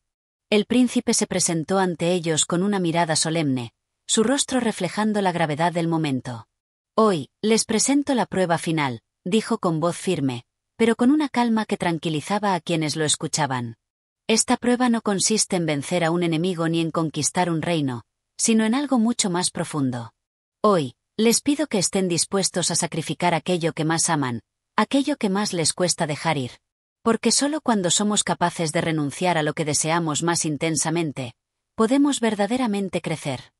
El príncipe se presentó ante ellos con una mirada solemne, su rostro reflejando la gravedad del momento. «Hoy, les presento la prueba final», dijo con voz firme, pero con una calma que tranquilizaba a quienes lo escuchaban. «Esta prueba no consiste en vencer a un enemigo ni en conquistar un reino, sino en algo mucho más profundo. Hoy, les pido que estén dispuestos a sacrificar aquello que más aman, aquello que más les cuesta dejar ir. Porque solo cuando somos capaces de renunciar a lo que deseamos más intensamente, podemos verdaderamente crecer».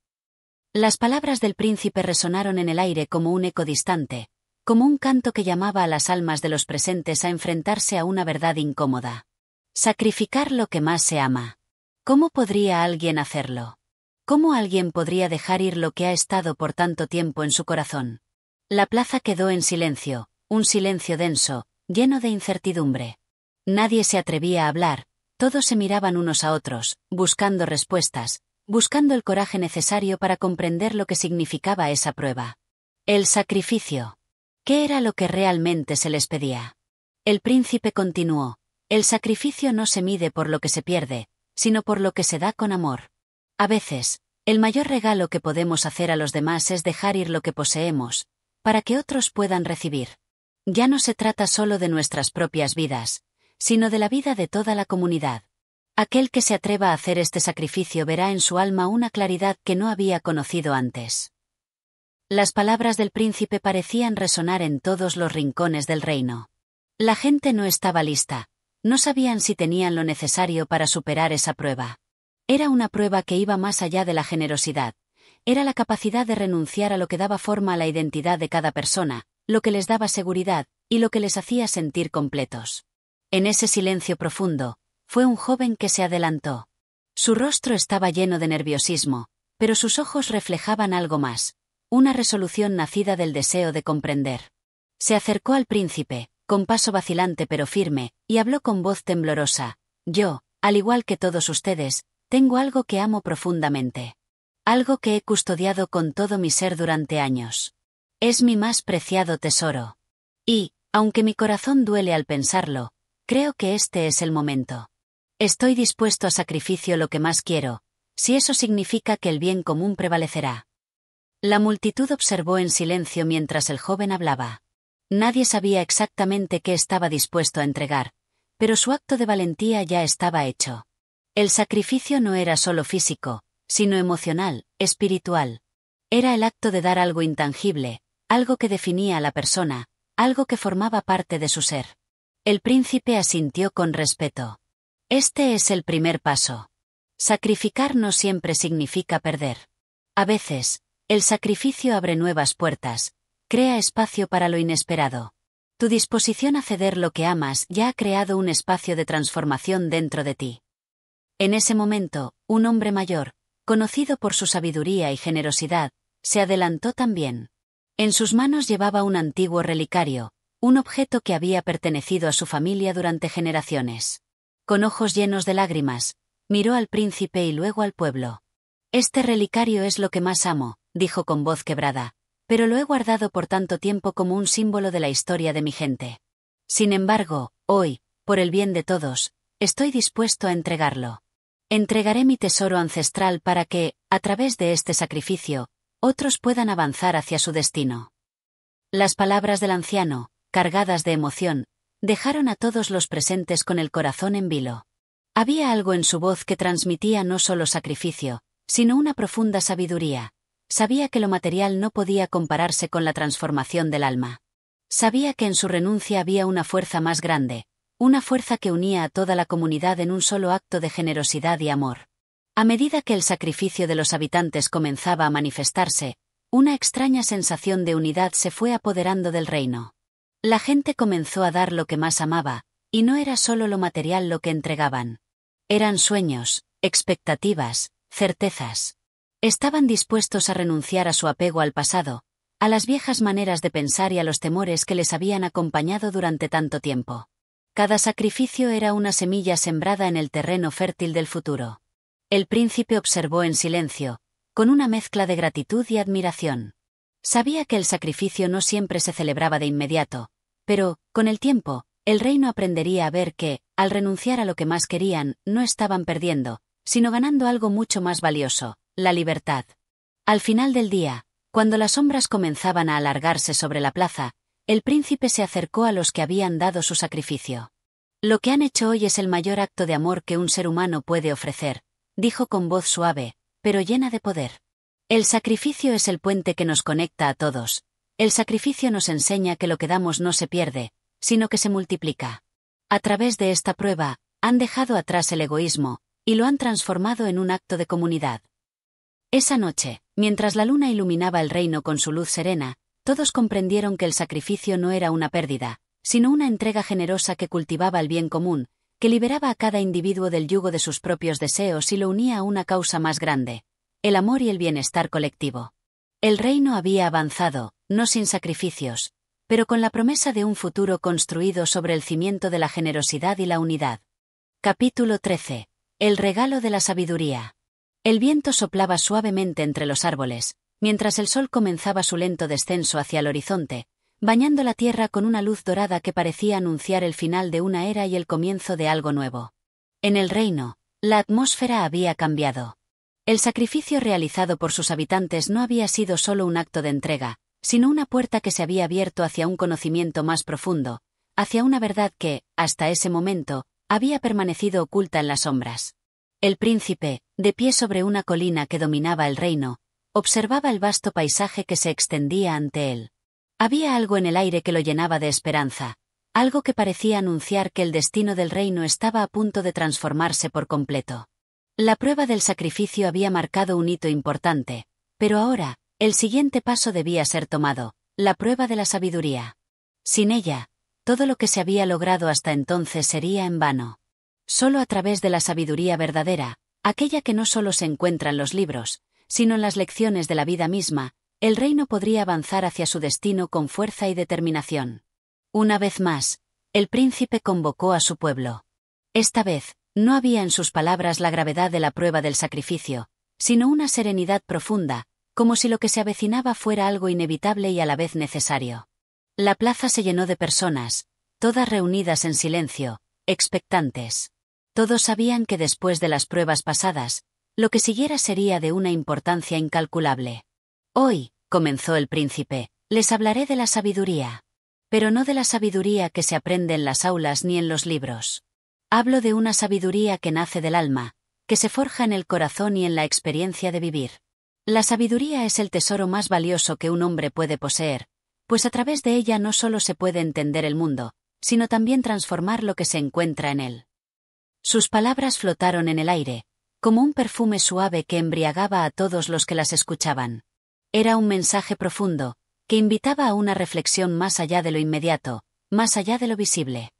Las palabras del príncipe resonaron en el aire como un eco distante, como un canto que llamaba a las almas de los presentes a enfrentarse a una verdad incómoda. Sacrificar lo que más se ama. ¿Cómo podría alguien hacerlo? ¿Cómo alguien podría dejar ir lo que ha estado por tanto tiempo en su corazón? La plaza quedó en silencio, un silencio denso, lleno de incertidumbre. Nadie se atrevía a hablar, todos se miraban unos a otros, buscando respuestas, buscando el coraje necesario para comprender lo que significaba esa prueba. El sacrificio. ¿Qué era lo que realmente se les pedía? El príncipe continuó: el sacrificio no se mide por lo que se pierde, sino por lo que se da con amor. A veces, el mayor regalo que podemos hacer a los demás es dejar ir lo que poseemos, para que otros puedan recibir. Ya no se trata solo de nuestras propias vidas, sino de la vida de toda la comunidad. Aquel que se atreva a hacer este sacrificio verá en su alma una claridad que no había conocido antes. Las palabras del príncipe parecían resonar en todos los rincones del reino. La gente no estaba lista, no sabían si tenían lo necesario para superar esa prueba. Era una prueba que iba más allá de la generosidad, era la capacidad de renunciar a lo que daba forma a la identidad de cada persona, lo que les daba seguridad, y lo que les hacía sentir completos. En ese silencio profundo, fue un joven que se adelantó. Su rostro estaba lleno de nerviosismo, pero sus ojos reflejaban algo más, una resolución nacida del deseo de comprender. Se acercó al príncipe, con paso vacilante pero firme, y habló con voz temblorosa. Yo, al igual que todos ustedes, tengo algo que amo profundamente. Algo que he custodiado con todo mi ser durante años. Es mi más preciado tesoro. Y, aunque mi corazón duele al pensarlo, creo que este es el momento. Estoy dispuesto a sacrificio lo que más quiero, si eso significa que el bien común prevalecerá. La multitud observó en silencio mientras el joven hablaba. Nadie sabía exactamente qué estaba dispuesto a entregar, pero su acto de valentía ya estaba hecho. El sacrificio no era solo físico, sino emocional, espiritual. Era el acto de dar algo intangible, algo que definía a la persona, algo que formaba parte de su ser. El príncipe asintió con respeto. Este es el primer paso. Sacrificar no siempre significa perder. A veces, el sacrificio abre nuevas puertas, crea espacio para lo inesperado. Tu disposición a ceder lo que amas ya ha creado un espacio de transformación dentro de ti. En ese momento, un hombre mayor, conocido por su sabiduría y generosidad, se adelantó también. En sus manos llevaba un antiguo relicario, un objeto que había pertenecido a su familia durante generaciones. Con ojos llenos de lágrimas, miró al príncipe y luego al pueblo. Este relicario es lo que más amo, dijo con voz quebrada, pero lo he guardado por tanto tiempo como un símbolo de la historia de mi gente. Sin embargo, hoy, por el bien de todos, estoy dispuesto a entregarlo. Entregaré mi tesoro ancestral para que, a través de este sacrificio, otros puedan avanzar hacia su destino. Las palabras del anciano, cargadas de emoción, dejaron a todos los presentes con el corazón en vilo. Había algo en su voz que transmitía no solo sacrificio, sino una profunda sabiduría. Sabía que lo material no podía compararse con la transformación del alma. Sabía que en su renuncia había una fuerza más grande, una fuerza que unía a toda la comunidad en un solo acto de generosidad y amor. A medida que el sacrificio de los habitantes comenzaba a manifestarse, una extraña sensación de unidad se fue apoderando del reino. La gente comenzó a dar lo que más amaba, y no era solo lo material lo que entregaban. Eran sueños, expectativas, certezas. Estaban dispuestos a renunciar a su apego al pasado, a las viejas maneras de pensar y a los temores que les habían acompañado durante tanto tiempo. Cada sacrificio era una semilla sembrada en el terreno fértil del futuro. El príncipe observó en silencio, con una mezcla de gratitud y admiración. Sabía que el sacrificio no siempre se celebraba de inmediato, pero, con el tiempo, el reino aprendería a ver que, al renunciar a lo que más querían, no estaban perdiendo, sino ganando algo mucho más valioso, la libertad. Al final del día, cuando las sombras comenzaban a alargarse sobre la plaza, el príncipe se acercó a los que habían dado su sacrificio. Lo que han hecho hoy es el mayor acto de amor que un ser humano puede ofrecer, dijo con voz suave, pero llena de poder. El sacrificio es el puente que nos conecta a todos. El sacrificio nos enseña que lo que damos no se pierde, sino que se multiplica. A través de esta prueba, han dejado atrás el egoísmo, y lo han transformado en un acto de comunidad. Esa noche, mientras la luna iluminaba el reino con su luz serena, todos comprendieron que el sacrificio no era una pérdida, sino una entrega generosa que cultivaba el bien común, que liberaba a cada individuo del yugo de sus propios deseos y lo unía a una causa más grande, el amor y el bienestar colectivo. El reino había avanzado, no sin sacrificios, pero con la promesa de un futuro construido sobre el cimiento de la generosidad y la unidad. Capítulo 13. El regalo de la sabiduría. El viento soplaba suavemente entre los árboles, mientras el sol comenzaba su lento descenso hacia el horizonte, bañando la tierra con una luz dorada que parecía anunciar el final de una era y el comienzo de algo nuevo. En el reino, la atmósfera había cambiado. El sacrificio realizado por sus habitantes no había sido solo un acto de entrega, sino una puerta que se había abierto hacia un conocimiento más profundo, hacia una verdad que, hasta ese momento, había permanecido oculta en las sombras. El príncipe, de pie sobre una colina que dominaba el reino, observaba el vasto paisaje que se extendía ante él. Había algo en el aire que lo llenaba de esperanza, algo que parecía anunciar que el destino del reino estaba a punto de transformarse por completo. La prueba del sacrificio había marcado un hito importante, pero ahora, el siguiente paso debía ser tomado, la prueba de la sabiduría. Sin ella, todo lo que se había logrado hasta entonces sería en vano. Solo a través de la sabiduría verdadera, aquella que no solo se encuentra en los libros, sino en las lecciones de la vida misma, el reino podría avanzar hacia su destino con fuerza y determinación. Una vez más, el príncipe convocó a su pueblo. Esta vez, no había en sus palabras la gravedad de la prueba del sacrificio, sino una serenidad profunda, como si lo que se avecinaba fuera algo inevitable y a la vez necesario. La plaza se llenó de personas, todas reunidas en silencio, expectantes. Todos sabían que después de las pruebas pasadas, lo que siguiera sería de una importancia incalculable. Hoy, comenzó el príncipe, les hablaré de la sabiduría. Pero no de la sabiduría que se aprende en las aulas ni en los libros. Hablo de una sabiduría que nace del alma, que se forja en el corazón y en la experiencia de vivir. La sabiduría es el tesoro más valioso que un hombre puede poseer, pues a través de ella no solo se puede entender el mundo, sino también transformar lo que se encuentra en él. Sus palabras flotaron en el aire, como un perfume suave que embriagaba a todos los que las escuchaban. Era un mensaje profundo, que invitaba a una reflexión más allá de lo inmediato, más allá de lo visible.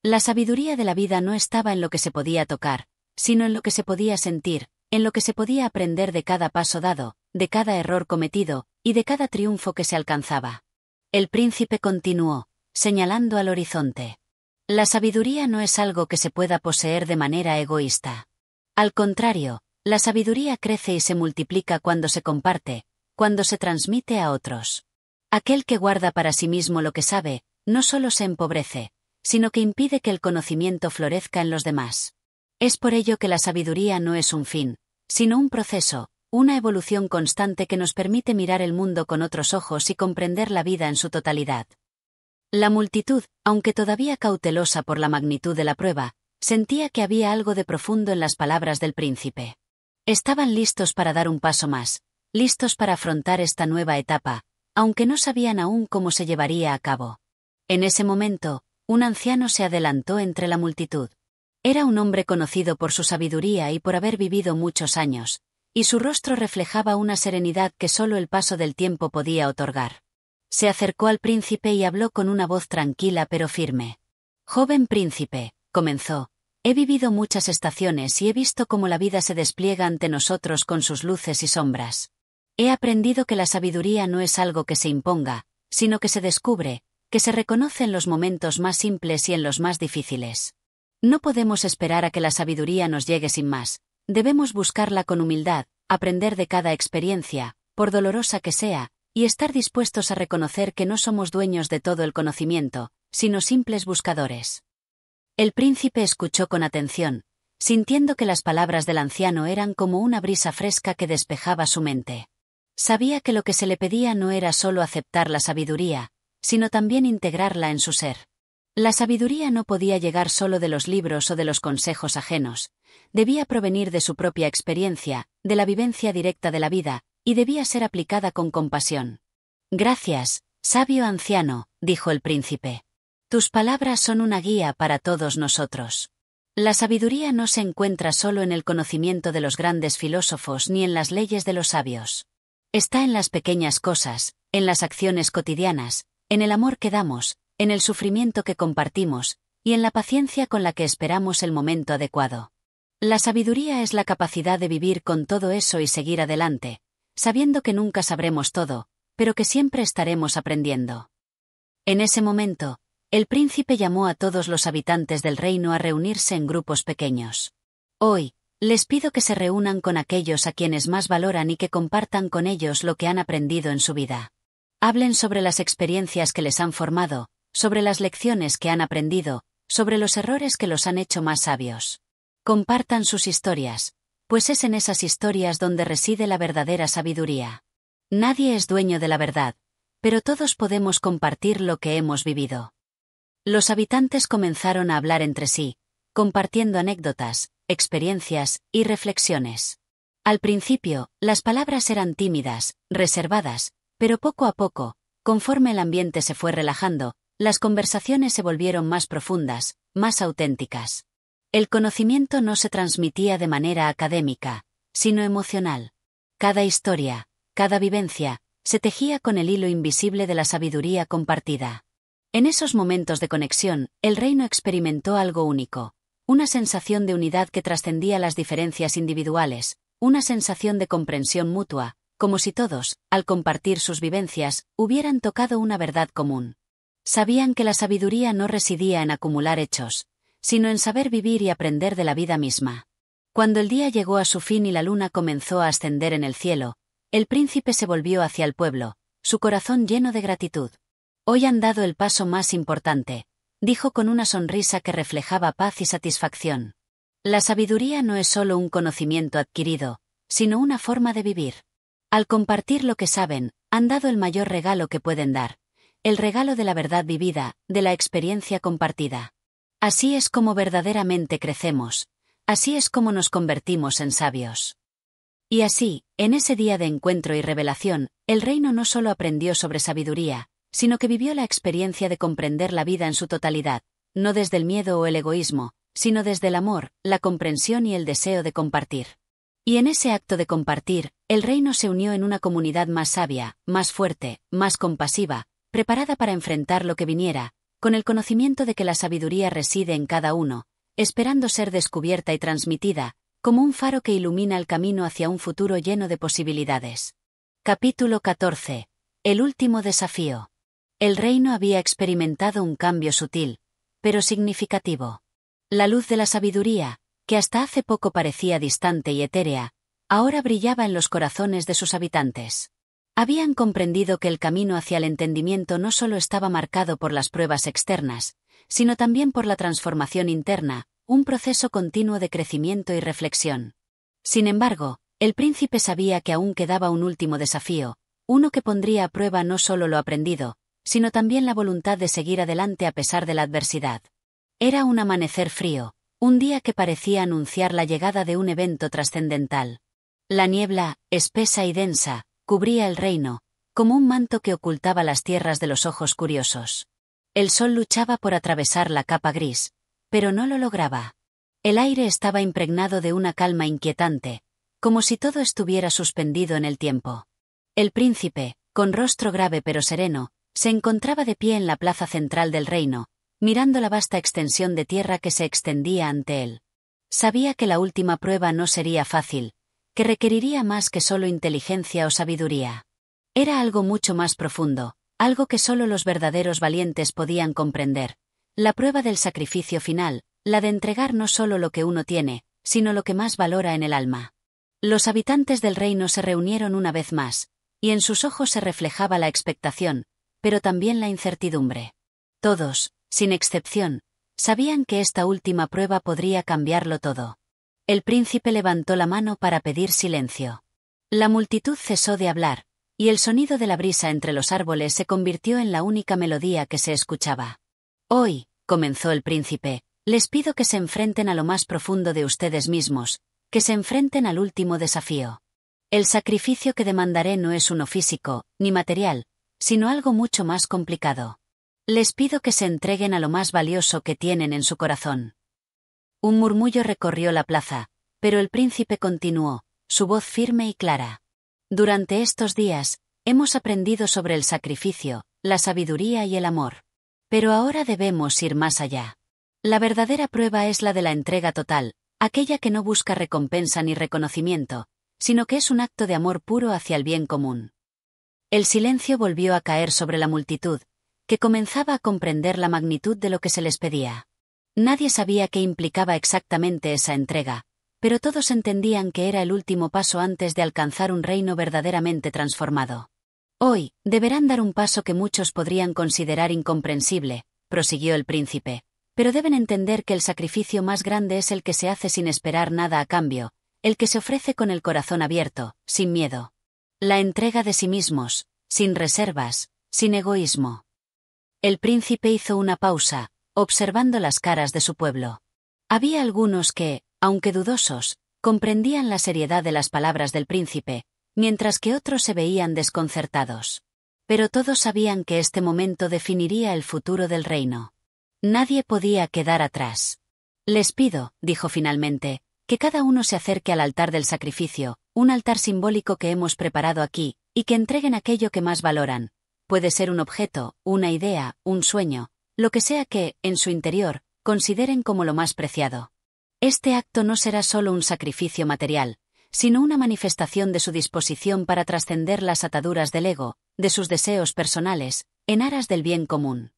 La sabiduría de la vida no estaba en lo que se podía tocar, sino en lo que se podía sentir, en lo que se podía aprender de cada paso dado, de cada error cometido, y de cada triunfo que se alcanzaba. El príncipe continuó, señalando al horizonte. La sabiduría no es algo que se pueda poseer de manera egoísta. Al contrario, la sabiduría crece y se multiplica cuando se comparte, cuando se transmite a otros. Aquel que guarda para sí mismo lo que sabe, no solo se empobrece, sino que impide que el conocimiento florezca en los demás. Es por ello que la sabiduría no es un fin, sino un proceso, una evolución constante que nos permite mirar el mundo con otros ojos y comprender la vida en su totalidad. La multitud, aunque todavía cautelosa por la magnitud de la prueba, sentía que había algo de profundo en las palabras del príncipe. Estaban listos para dar un paso más, listos para afrontar esta nueva etapa, aunque no sabían aún cómo se llevaría a cabo. En ese momento, un anciano se adelantó entre la multitud. Era un hombre conocido por su sabiduría y por haber vivido muchos años, y su rostro reflejaba una serenidad que solo el paso del tiempo podía otorgar. Se acercó al príncipe y habló con una voz tranquila pero firme. «Joven príncipe», comenzó, «he vivido muchas estaciones y he visto cómo la vida se despliega ante nosotros con sus luces y sombras. He aprendido que la sabiduría no es algo que se imponga, sino que se descubre, que se reconoce en los momentos más simples y en los más difíciles. No podemos esperar a que la sabiduría nos llegue sin más, debemos buscarla con humildad, aprender de cada experiencia, por dolorosa que sea, y estar dispuestos a reconocer que no somos dueños de todo el conocimiento, sino simples buscadores». El príncipe escuchó con atención, sintiendo que las palabras del anciano eran como una brisa fresca que despejaba su mente. Sabía que lo que se le pedía no era solo aceptar la sabiduría, sino también integrarla en su ser. La sabiduría no podía llegar solo de los libros o de los consejos ajenos, debía provenir de su propia experiencia, de la vivencia directa de la vida, y debía ser aplicada con compasión. «Gracias, sabio anciano», dijo el príncipe. «Tus palabras son una guía para todos nosotros. La sabiduría no se encuentra solo en el conocimiento de los grandes filósofos ni en las leyes de los sabios. Está en las pequeñas cosas, en las acciones cotidianas, en el amor que damos, en el sufrimiento que compartimos, y en la paciencia con la que esperamos el momento adecuado. La sabiduría es la capacidad de vivir con todo eso y seguir adelante, sabiendo que nunca sabremos todo, pero que siempre estaremos aprendiendo». En ese momento, el príncipe llamó a todos los habitantes del reino a reunirse en grupos pequeños. «Hoy, les pido que se reúnan con aquellos a quienes más valoran y que compartan con ellos lo que han aprendido en su vida. Hablen sobre las experiencias que les han formado, sobre las lecciones que han aprendido, sobre los errores que los han hecho más sabios. Compartan sus historias, pues es en esas historias donde reside la verdadera sabiduría. Nadie es dueño de la verdad, pero todos podemos compartir lo que hemos vivido». Los habitantes comenzaron a hablar entre sí, compartiendo anécdotas, experiencias y reflexiones. Al principio, las palabras eran tímidas, reservadas, pero poco a poco, conforme el ambiente se fue relajando, las conversaciones se volvieron más profundas, más auténticas. El conocimiento no se transmitía de manera académica, sino emocional. Cada historia, cada vivencia, se tejía con el hilo invisible de la sabiduría compartida. En esos momentos de conexión, el reino experimentó algo único, una sensación de unidad que trascendía las diferencias individuales, una sensación de comprensión mutua, como si todos, al compartir sus vivencias, hubieran tocado una verdad común. Sabían que la sabiduría no residía en acumular hechos, sino en saber vivir y aprender de la vida misma. Cuando el día llegó a su fin y la luna comenzó a ascender en el cielo, el príncipe se volvió hacia el pueblo, su corazón lleno de gratitud. «Hoy han dado el paso más importante», dijo con una sonrisa que reflejaba paz y satisfacción. La sabiduría no es solo un conocimiento adquirido, sino una forma de vivir. Al compartir lo que saben, han dado el mayor regalo que pueden dar, el regalo de la verdad vivida, de la experiencia compartida. Así es como verdaderamente crecemos, así es como nos convertimos en sabios. Y así, en ese día de encuentro y revelación, el reino no solo aprendió sobre sabiduría, sino que vivió la experiencia de comprender la vida en su totalidad, no desde el miedo o el egoísmo, sino desde el amor, la comprensión y el deseo de compartir. Y en ese acto de compartir, el reino se unió en una comunidad más sabia, más fuerte, más compasiva, preparada para enfrentar lo que viniera, con el conocimiento de que la sabiduría reside en cada uno, esperando ser descubierta y transmitida, como un faro que ilumina el camino hacia un futuro lleno de posibilidades. Capítulo 14. El último desafío. El reino había experimentado un cambio sutil, pero significativo. La luz de la sabiduría, que hasta hace poco parecía distante y etérea, ahora brillaba en los corazones de sus habitantes. Habían comprendido que el camino hacia el entendimiento no solo estaba marcado por las pruebas externas, sino también por la transformación interna, un proceso continuo de crecimiento y reflexión. Sin embargo, el príncipe sabía que aún quedaba un último desafío, uno que pondría a prueba no solo lo aprendido, sino también la voluntad de seguir adelante a pesar de la adversidad. Era un amanecer frío, un día que parecía anunciar la llegada de un evento trascendental. La niebla, espesa y densa, cubría el reino, como un manto que ocultaba las tierras de los ojos curiosos. El sol luchaba por atravesar la capa gris, pero no lo lograba. El aire estaba impregnado de una calma inquietante, como si todo estuviera suspendido en el tiempo. El príncipe, con rostro grave pero sereno, se encontraba de pie en la plaza central del reino, mirando la vasta extensión de tierra que se extendía ante él. Sabía que la última prueba no sería fácil, que requeriría más que solo inteligencia o sabiduría. Era algo mucho más profundo, algo que solo los verdaderos valientes podían comprender, la prueba del sacrificio final, la de entregar no solo lo que uno tiene, sino lo que más valora en el alma. Los habitantes del reino se reunieron una vez más, y en sus ojos se reflejaba la expectación, pero también la incertidumbre. Todos, sin excepción, sabían que esta última prueba podría cambiarlo todo. El príncipe levantó la mano para pedir silencio. La multitud cesó de hablar, y el sonido de la brisa entre los árboles se convirtió en la única melodía que se escuchaba. «Hoy», comenzó el príncipe, «les pido que se enfrenten a lo más profundo de ustedes mismos, que se enfrenten al último desafío. El sacrificio que demandaré no es uno físico, ni material, sino algo mucho más complicado. Les pido que se entreguen a lo más valioso que tienen en su corazón». Un murmullo recorrió la plaza, pero el príncipe continuó, su voz firme y clara. «Durante estos días, hemos aprendido sobre el sacrificio, la sabiduría y el amor. Pero ahora debemos ir más allá. La verdadera prueba es la de la entrega total, aquella que no busca recompensa ni reconocimiento, sino que es un acto de amor puro hacia el bien común». El silencio volvió a caer sobre la multitud, que comenzaba a comprender la magnitud de lo que se les pedía. Nadie sabía qué implicaba exactamente esa entrega, pero todos entendían que era el último paso antes de alcanzar un reino verdaderamente transformado. «Hoy, deberán dar un paso que muchos podrían considerar incomprensible», prosiguió el príncipe, «pero deben entender que el sacrificio más grande es el que se hace sin esperar nada a cambio, el que se ofrece con el corazón abierto, sin miedo. La entrega de sí mismos, sin reservas, sin egoísmo». El príncipe hizo una pausa, observando las caras de su pueblo. Había algunos que, aunque dudosos, comprendían la seriedad de las palabras del príncipe, mientras que otros se veían desconcertados. Pero todos sabían que este momento definiría el futuro del reino. Nadie podía quedar atrás. «Les pido», dijo finalmente, «que cada uno se acerque al altar del sacrificio, un altar simbólico que hemos preparado aquí, y que entreguen aquello que más valoran. Puede ser un objeto, una idea, un sueño, lo que sea que, en su interior, consideren como lo más preciado. Este acto no será solo un sacrificio material, sino una manifestación de su disposición para trascender las ataduras del ego, de sus deseos personales, en aras del bien común.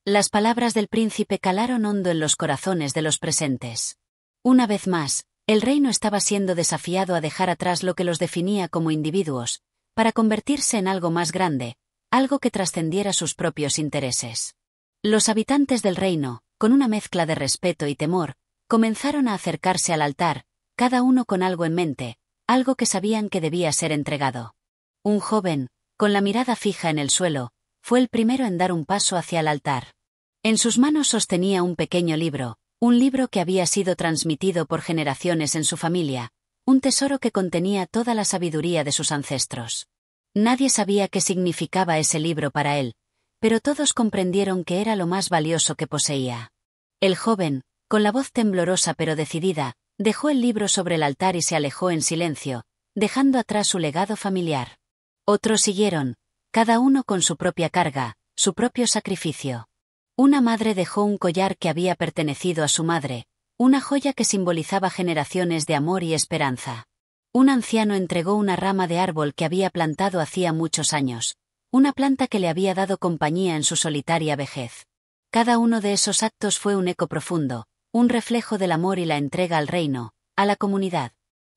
Las palabras del príncipe calaron hondo en los corazones de los presentes. Una vez más, el reino estaba siendo desafiado a dejar atrás lo que los definía como individuos, para convertirse en algo más grande, algo que trascendiera sus propios intereses. Los habitantes del reino, con una mezcla de respeto y temor, comenzaron a acercarse al altar, cada uno con algo en mente, algo que sabían que debía ser entregado. Un joven, con la mirada fija en el suelo, fue el primero en dar un paso hacia el altar. En sus manos sostenía un pequeño libro, un libro que había sido transmitido por generaciones en su familia, un tesoro que contenía toda la sabiduría de sus ancestros. Nadie sabía qué significaba ese libro para él, pero todos comprendieron que era lo más valioso que poseía. El joven, con la voz temblorosa pero decidida, dejó el libro sobre el altar y se alejó en silencio, dejando atrás su legado familiar. Otros siguieron, cada uno con su propia carga, su propio sacrificio. Una madre dejó un collar que había pertenecido a su madre, una joya que simbolizaba generaciones de amor y esperanza. Un anciano entregó una rama de árbol que había plantado hacía muchos años, una planta que le había dado compañía en su solitaria vejez. Cada uno de esos actos fue un eco profundo, un reflejo del amor y la entrega al reino, a la comunidad.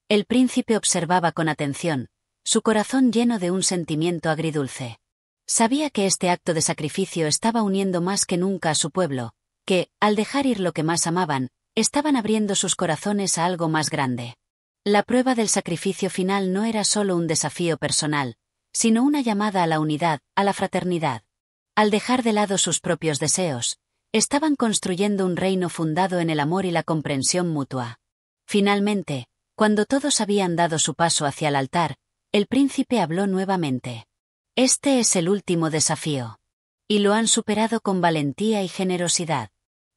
El príncipe observaba con atención, su corazón lleno de un sentimiento agridulce. Sabía que este acto de sacrificio estaba uniendo más que nunca a su pueblo, que, al dejar ir lo que más amaban, estaban abriendo sus corazones a algo más grande. La prueba del sacrificio final no era solo un desafío personal, sino una llamada a la unidad, a la fraternidad. Al dejar de lado sus propios deseos, estaban construyendo un reino fundado en el amor y la comprensión mutua. Finalmente, cuando todos habían dado su paso hacia el altar, el príncipe habló nuevamente. Este es el último desafío. Y lo han superado con valentía y generosidad.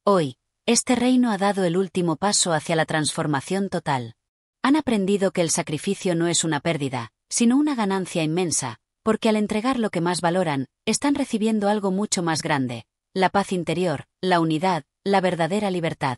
Hoy, este reino ha dado el último paso hacia la transformación total. Han aprendido que el sacrificio no es una pérdida, sino una ganancia inmensa, porque al entregar lo que más valoran, están recibiendo algo mucho más grande: la paz interior, la unidad, la verdadera libertad.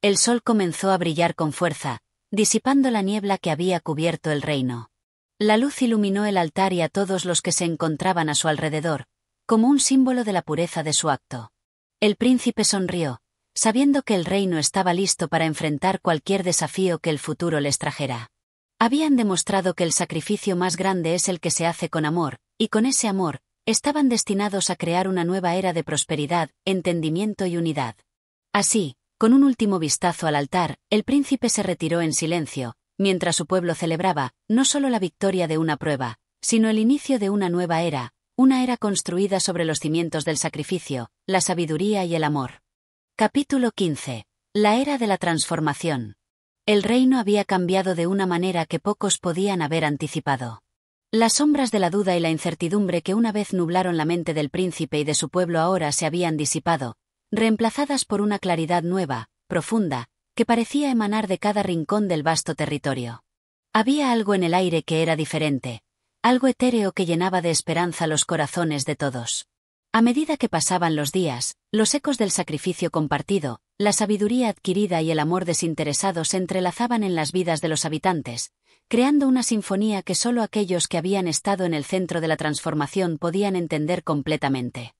El sol comenzó a brillar con fuerza, disipando la niebla que había cubierto el reino. La luz iluminó el altar y a todos los que se encontraban a su alrededor, como un símbolo de la pureza de su acto. El príncipe sonrió, sabiendo que el reino estaba listo para enfrentar cualquier desafío que el futuro les trajera. Habían demostrado que el sacrificio más grande es el que se hace con amor, y con ese amor, estaban destinados a crear una nueva era de prosperidad, entendimiento y unidad. Así, con un último vistazo al altar, el príncipe se retiró en silencio, mientras su pueblo celebraba, no solo la victoria de una prueba, sino el inicio de una nueva era, una era construida sobre los cimientos del sacrificio, la sabiduría y el amor. Capítulo 15. La era de la transformación. El reino había cambiado de una manera que pocos podían haber anticipado. Las sombras de la duda y la incertidumbre que una vez nublaron la mente del príncipe y de su pueblo ahora se habían disipado, reemplazadas por una claridad nueva, profunda, que parecía emanar de cada rincón del vasto territorio. Había algo en el aire que era diferente, algo etéreo que llenaba de esperanza los corazones de todos. A medida que pasaban los días, los ecos del sacrificio compartido, la sabiduría adquirida y el amor desinteresado se entrelazaban en las vidas de los habitantes, creando una sinfonía que solo aquellos que habían estado en el centro de la transformación podían entender completamente.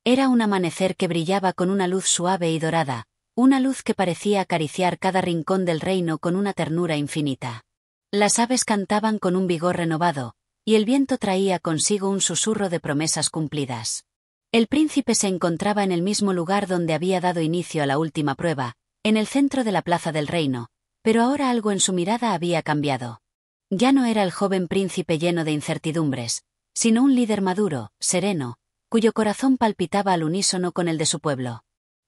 Era un amanecer que brillaba con una luz suave y dorada, una luz que parecía acariciar cada rincón del reino con una ternura infinita. Las aves cantaban con un vigor renovado, y el viento traía consigo un susurro de promesas cumplidas. El príncipe se encontraba en el mismo lugar donde había dado inicio a la última prueba, en el centro de la plaza del reino, pero ahora algo en su mirada había cambiado. Ya no era el joven príncipe lleno de incertidumbres, sino un líder maduro, sereno, cuyo corazón palpitaba al unísono con el de su pueblo.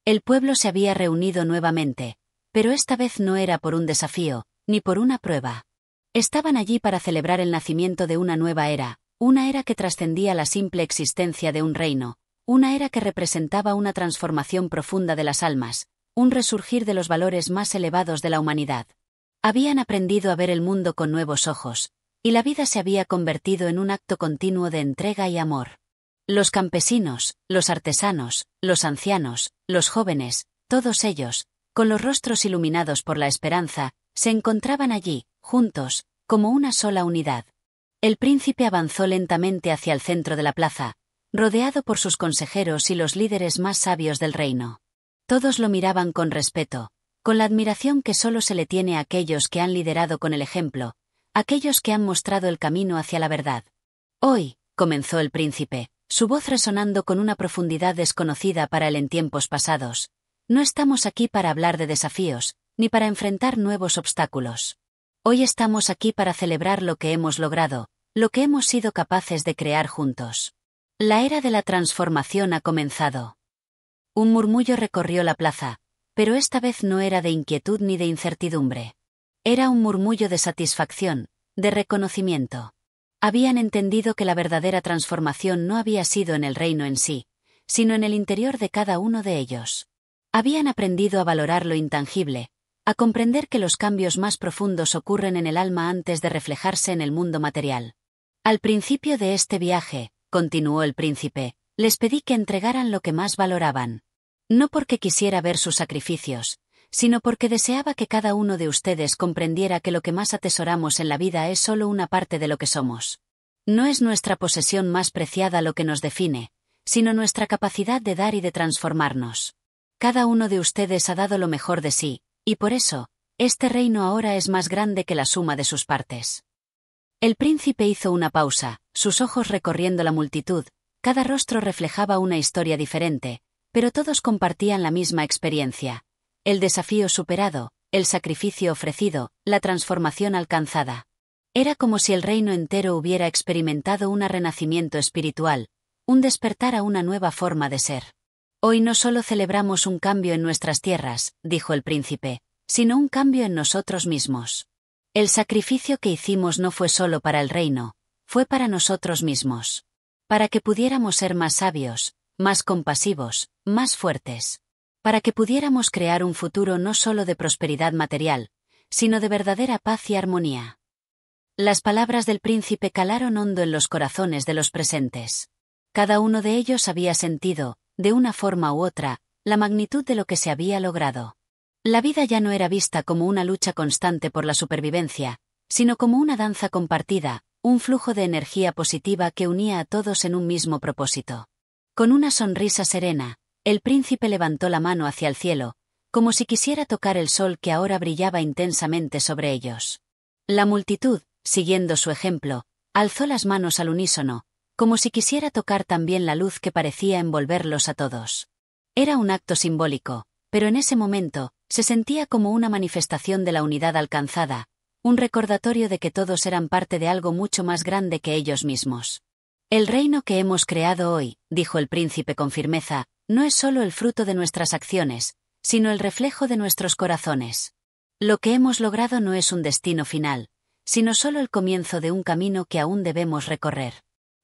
El pueblo se había reunido nuevamente, pero esta vez no era por un desafío, ni por una prueba. Estaban allí para celebrar el nacimiento de una nueva era, una era que trascendía la simple existencia de un reino, una era que representaba una transformación profunda de las almas, un resurgir de los valores más elevados de la humanidad. Habían aprendido a ver el mundo con nuevos ojos, y la vida se había convertido en un acto continuo de entrega y amor. Los campesinos, los artesanos, los ancianos, los jóvenes, todos ellos, con los rostros iluminados por la esperanza, se encontraban allí, juntos, como una sola unidad. El príncipe avanzó lentamente hacia el centro de la plaza, rodeado por sus consejeros y los líderes más sabios del reino. Todos lo miraban con respeto, con la admiración que solo se le tiene a aquellos que han liderado con el ejemplo, aquellos que han mostrado el camino hacia la verdad. Hoy, comenzó el príncipe, su voz resonando con una profundidad desconocida para él en tiempos pasados, no estamos aquí para hablar de desafíos, ni para enfrentar nuevos obstáculos. Hoy estamos aquí para celebrar lo que hemos logrado, lo que hemos sido capaces de crear juntos. La era de la transformación ha comenzado. Un murmullo recorrió la plaza, pero esta vez no era de inquietud ni de incertidumbre. Era un murmullo de satisfacción, de reconocimiento. Habían entendido que la verdadera transformación no había sido en el reino en sí, sino en el interior de cada uno de ellos. Habían aprendido a valorar lo intangible, a comprender que los cambios más profundos ocurren en el alma antes de reflejarse en el mundo material. Al principio de este viaje, continuó el príncipe, les pedí que entregaran lo que más valoraban. No porque quisiera ver sus sacrificios, sino porque deseaba que cada uno de ustedes comprendiera que lo que más atesoramos en la vida es solo una parte de lo que somos. No es nuestra posesión más preciada lo que nos define, sino nuestra capacidad de dar y de transformarnos. Cada uno de ustedes ha dado lo mejor de sí, y por eso, este reino ahora es más grande que la suma de sus partes. El príncipe hizo una pausa, sus ojos recorriendo la multitud, cada rostro reflejaba una historia diferente, pero todos compartían la misma experiencia. El desafío superado, el sacrificio ofrecido, la transformación alcanzada. Era como si el reino entero hubiera experimentado un renacimiento espiritual, un despertar a una nueva forma de ser. Hoy no solo celebramos un cambio en nuestras tierras, dijo el príncipe, sino un cambio en nosotros mismos. El sacrificio que hicimos no fue solo para el reino, fue para nosotros mismos. Para que pudiéramos ser más sabios, más compasivos, más fuertes. Para que pudiéramos crear un futuro no solo de prosperidad material, sino de verdadera paz y armonía. Las palabras del príncipe calaron hondo en los corazones de los presentes. Cada uno de ellos había sentido, de una forma u otra, la magnitud de lo que se había logrado. La vida ya no era vista como una lucha constante por la supervivencia, sino como una danza compartida, un flujo de energía positiva que unía a todos en un mismo propósito. Con una sonrisa serena, el príncipe levantó la mano hacia el cielo, como si quisiera tocar el sol que ahora brillaba intensamente sobre ellos. La multitud, siguiendo su ejemplo, alzó las manos al unísono, como si quisiera tocar también la luz que parecía envolverlos a todos. Era un acto simbólico, pero en ese momento, se sentía como una manifestación de la unidad alcanzada, un recordatorio de que todos eran parte de algo mucho más grande que ellos mismos. El reino que hemos creado hoy, dijo el príncipe con firmeza, no es solo el fruto de nuestras acciones, sino el reflejo de nuestros corazones. Lo que hemos logrado no es un destino final, sino solo el comienzo de un camino que aún debemos recorrer.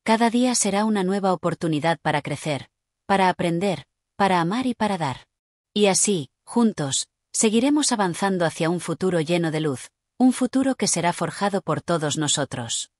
Cada día será una nueva oportunidad para crecer, para aprender, para amar y para dar. Y así, juntos, seguiremos avanzando hacia un futuro lleno de luz, un futuro que será forjado por todos nosotros.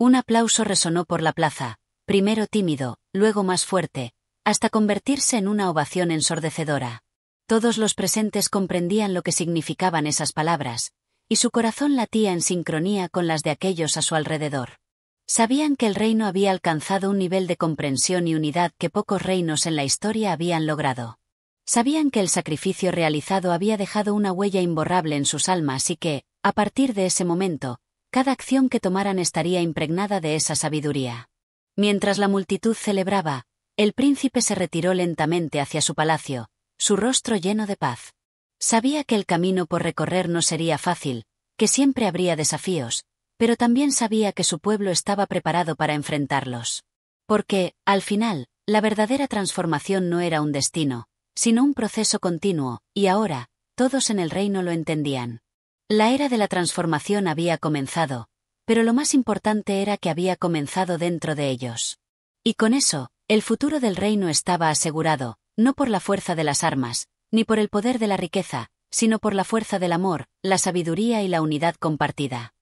Un aplauso resonó por la plaza, primero tímido, luego más fuerte, hasta convertirse en una ovación ensordecedora. Todos los presentes comprendían lo que significaban esas palabras, y su corazón latía en sincronía con las de aquellos a su alrededor. Sabían que el reino había alcanzado un nivel de comprensión y unidad que pocos reinos en la historia habían logrado. Sabían que el sacrificio realizado había dejado una huella imborrable en sus almas y que, a partir de ese momento, cada acción que tomaran estaría impregnada de esa sabiduría. Mientras la multitud celebraba, el príncipe se retiró lentamente hacia su palacio, su rostro lleno de paz. Sabía que el camino por recorrer no sería fácil, que siempre habría desafíos, pero también sabía que su pueblo estaba preparado para enfrentarlos. Porque, al final, la verdadera transformación no era un destino, sino un proceso continuo, y ahora, todos en el reino lo entendían. La era de la transformación había comenzado, pero lo más importante era que había comenzado dentro de ellos. Y con eso, el futuro del reino estaba asegurado, no por la fuerza de las armas, ni por el poder de la riqueza, sino por la fuerza del amor, la sabiduría y la unidad compartida.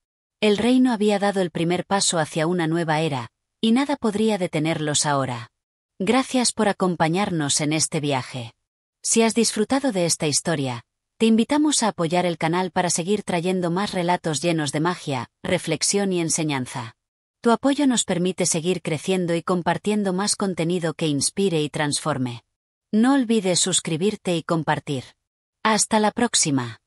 El reino había dado el primer paso hacia una nueva era, y nada podría detenerlos ahora. Gracias por acompañarnos en este viaje. Si has disfrutado de esta historia, Te invitamos a apoyar el canal para seguir trayendo más relatos llenos de magia, reflexión y enseñanza. Tu apoyo nos permite seguir creciendo y compartiendo más contenido que inspire y transforme. No olvides suscribirte y compartir. ¡Hasta la próxima!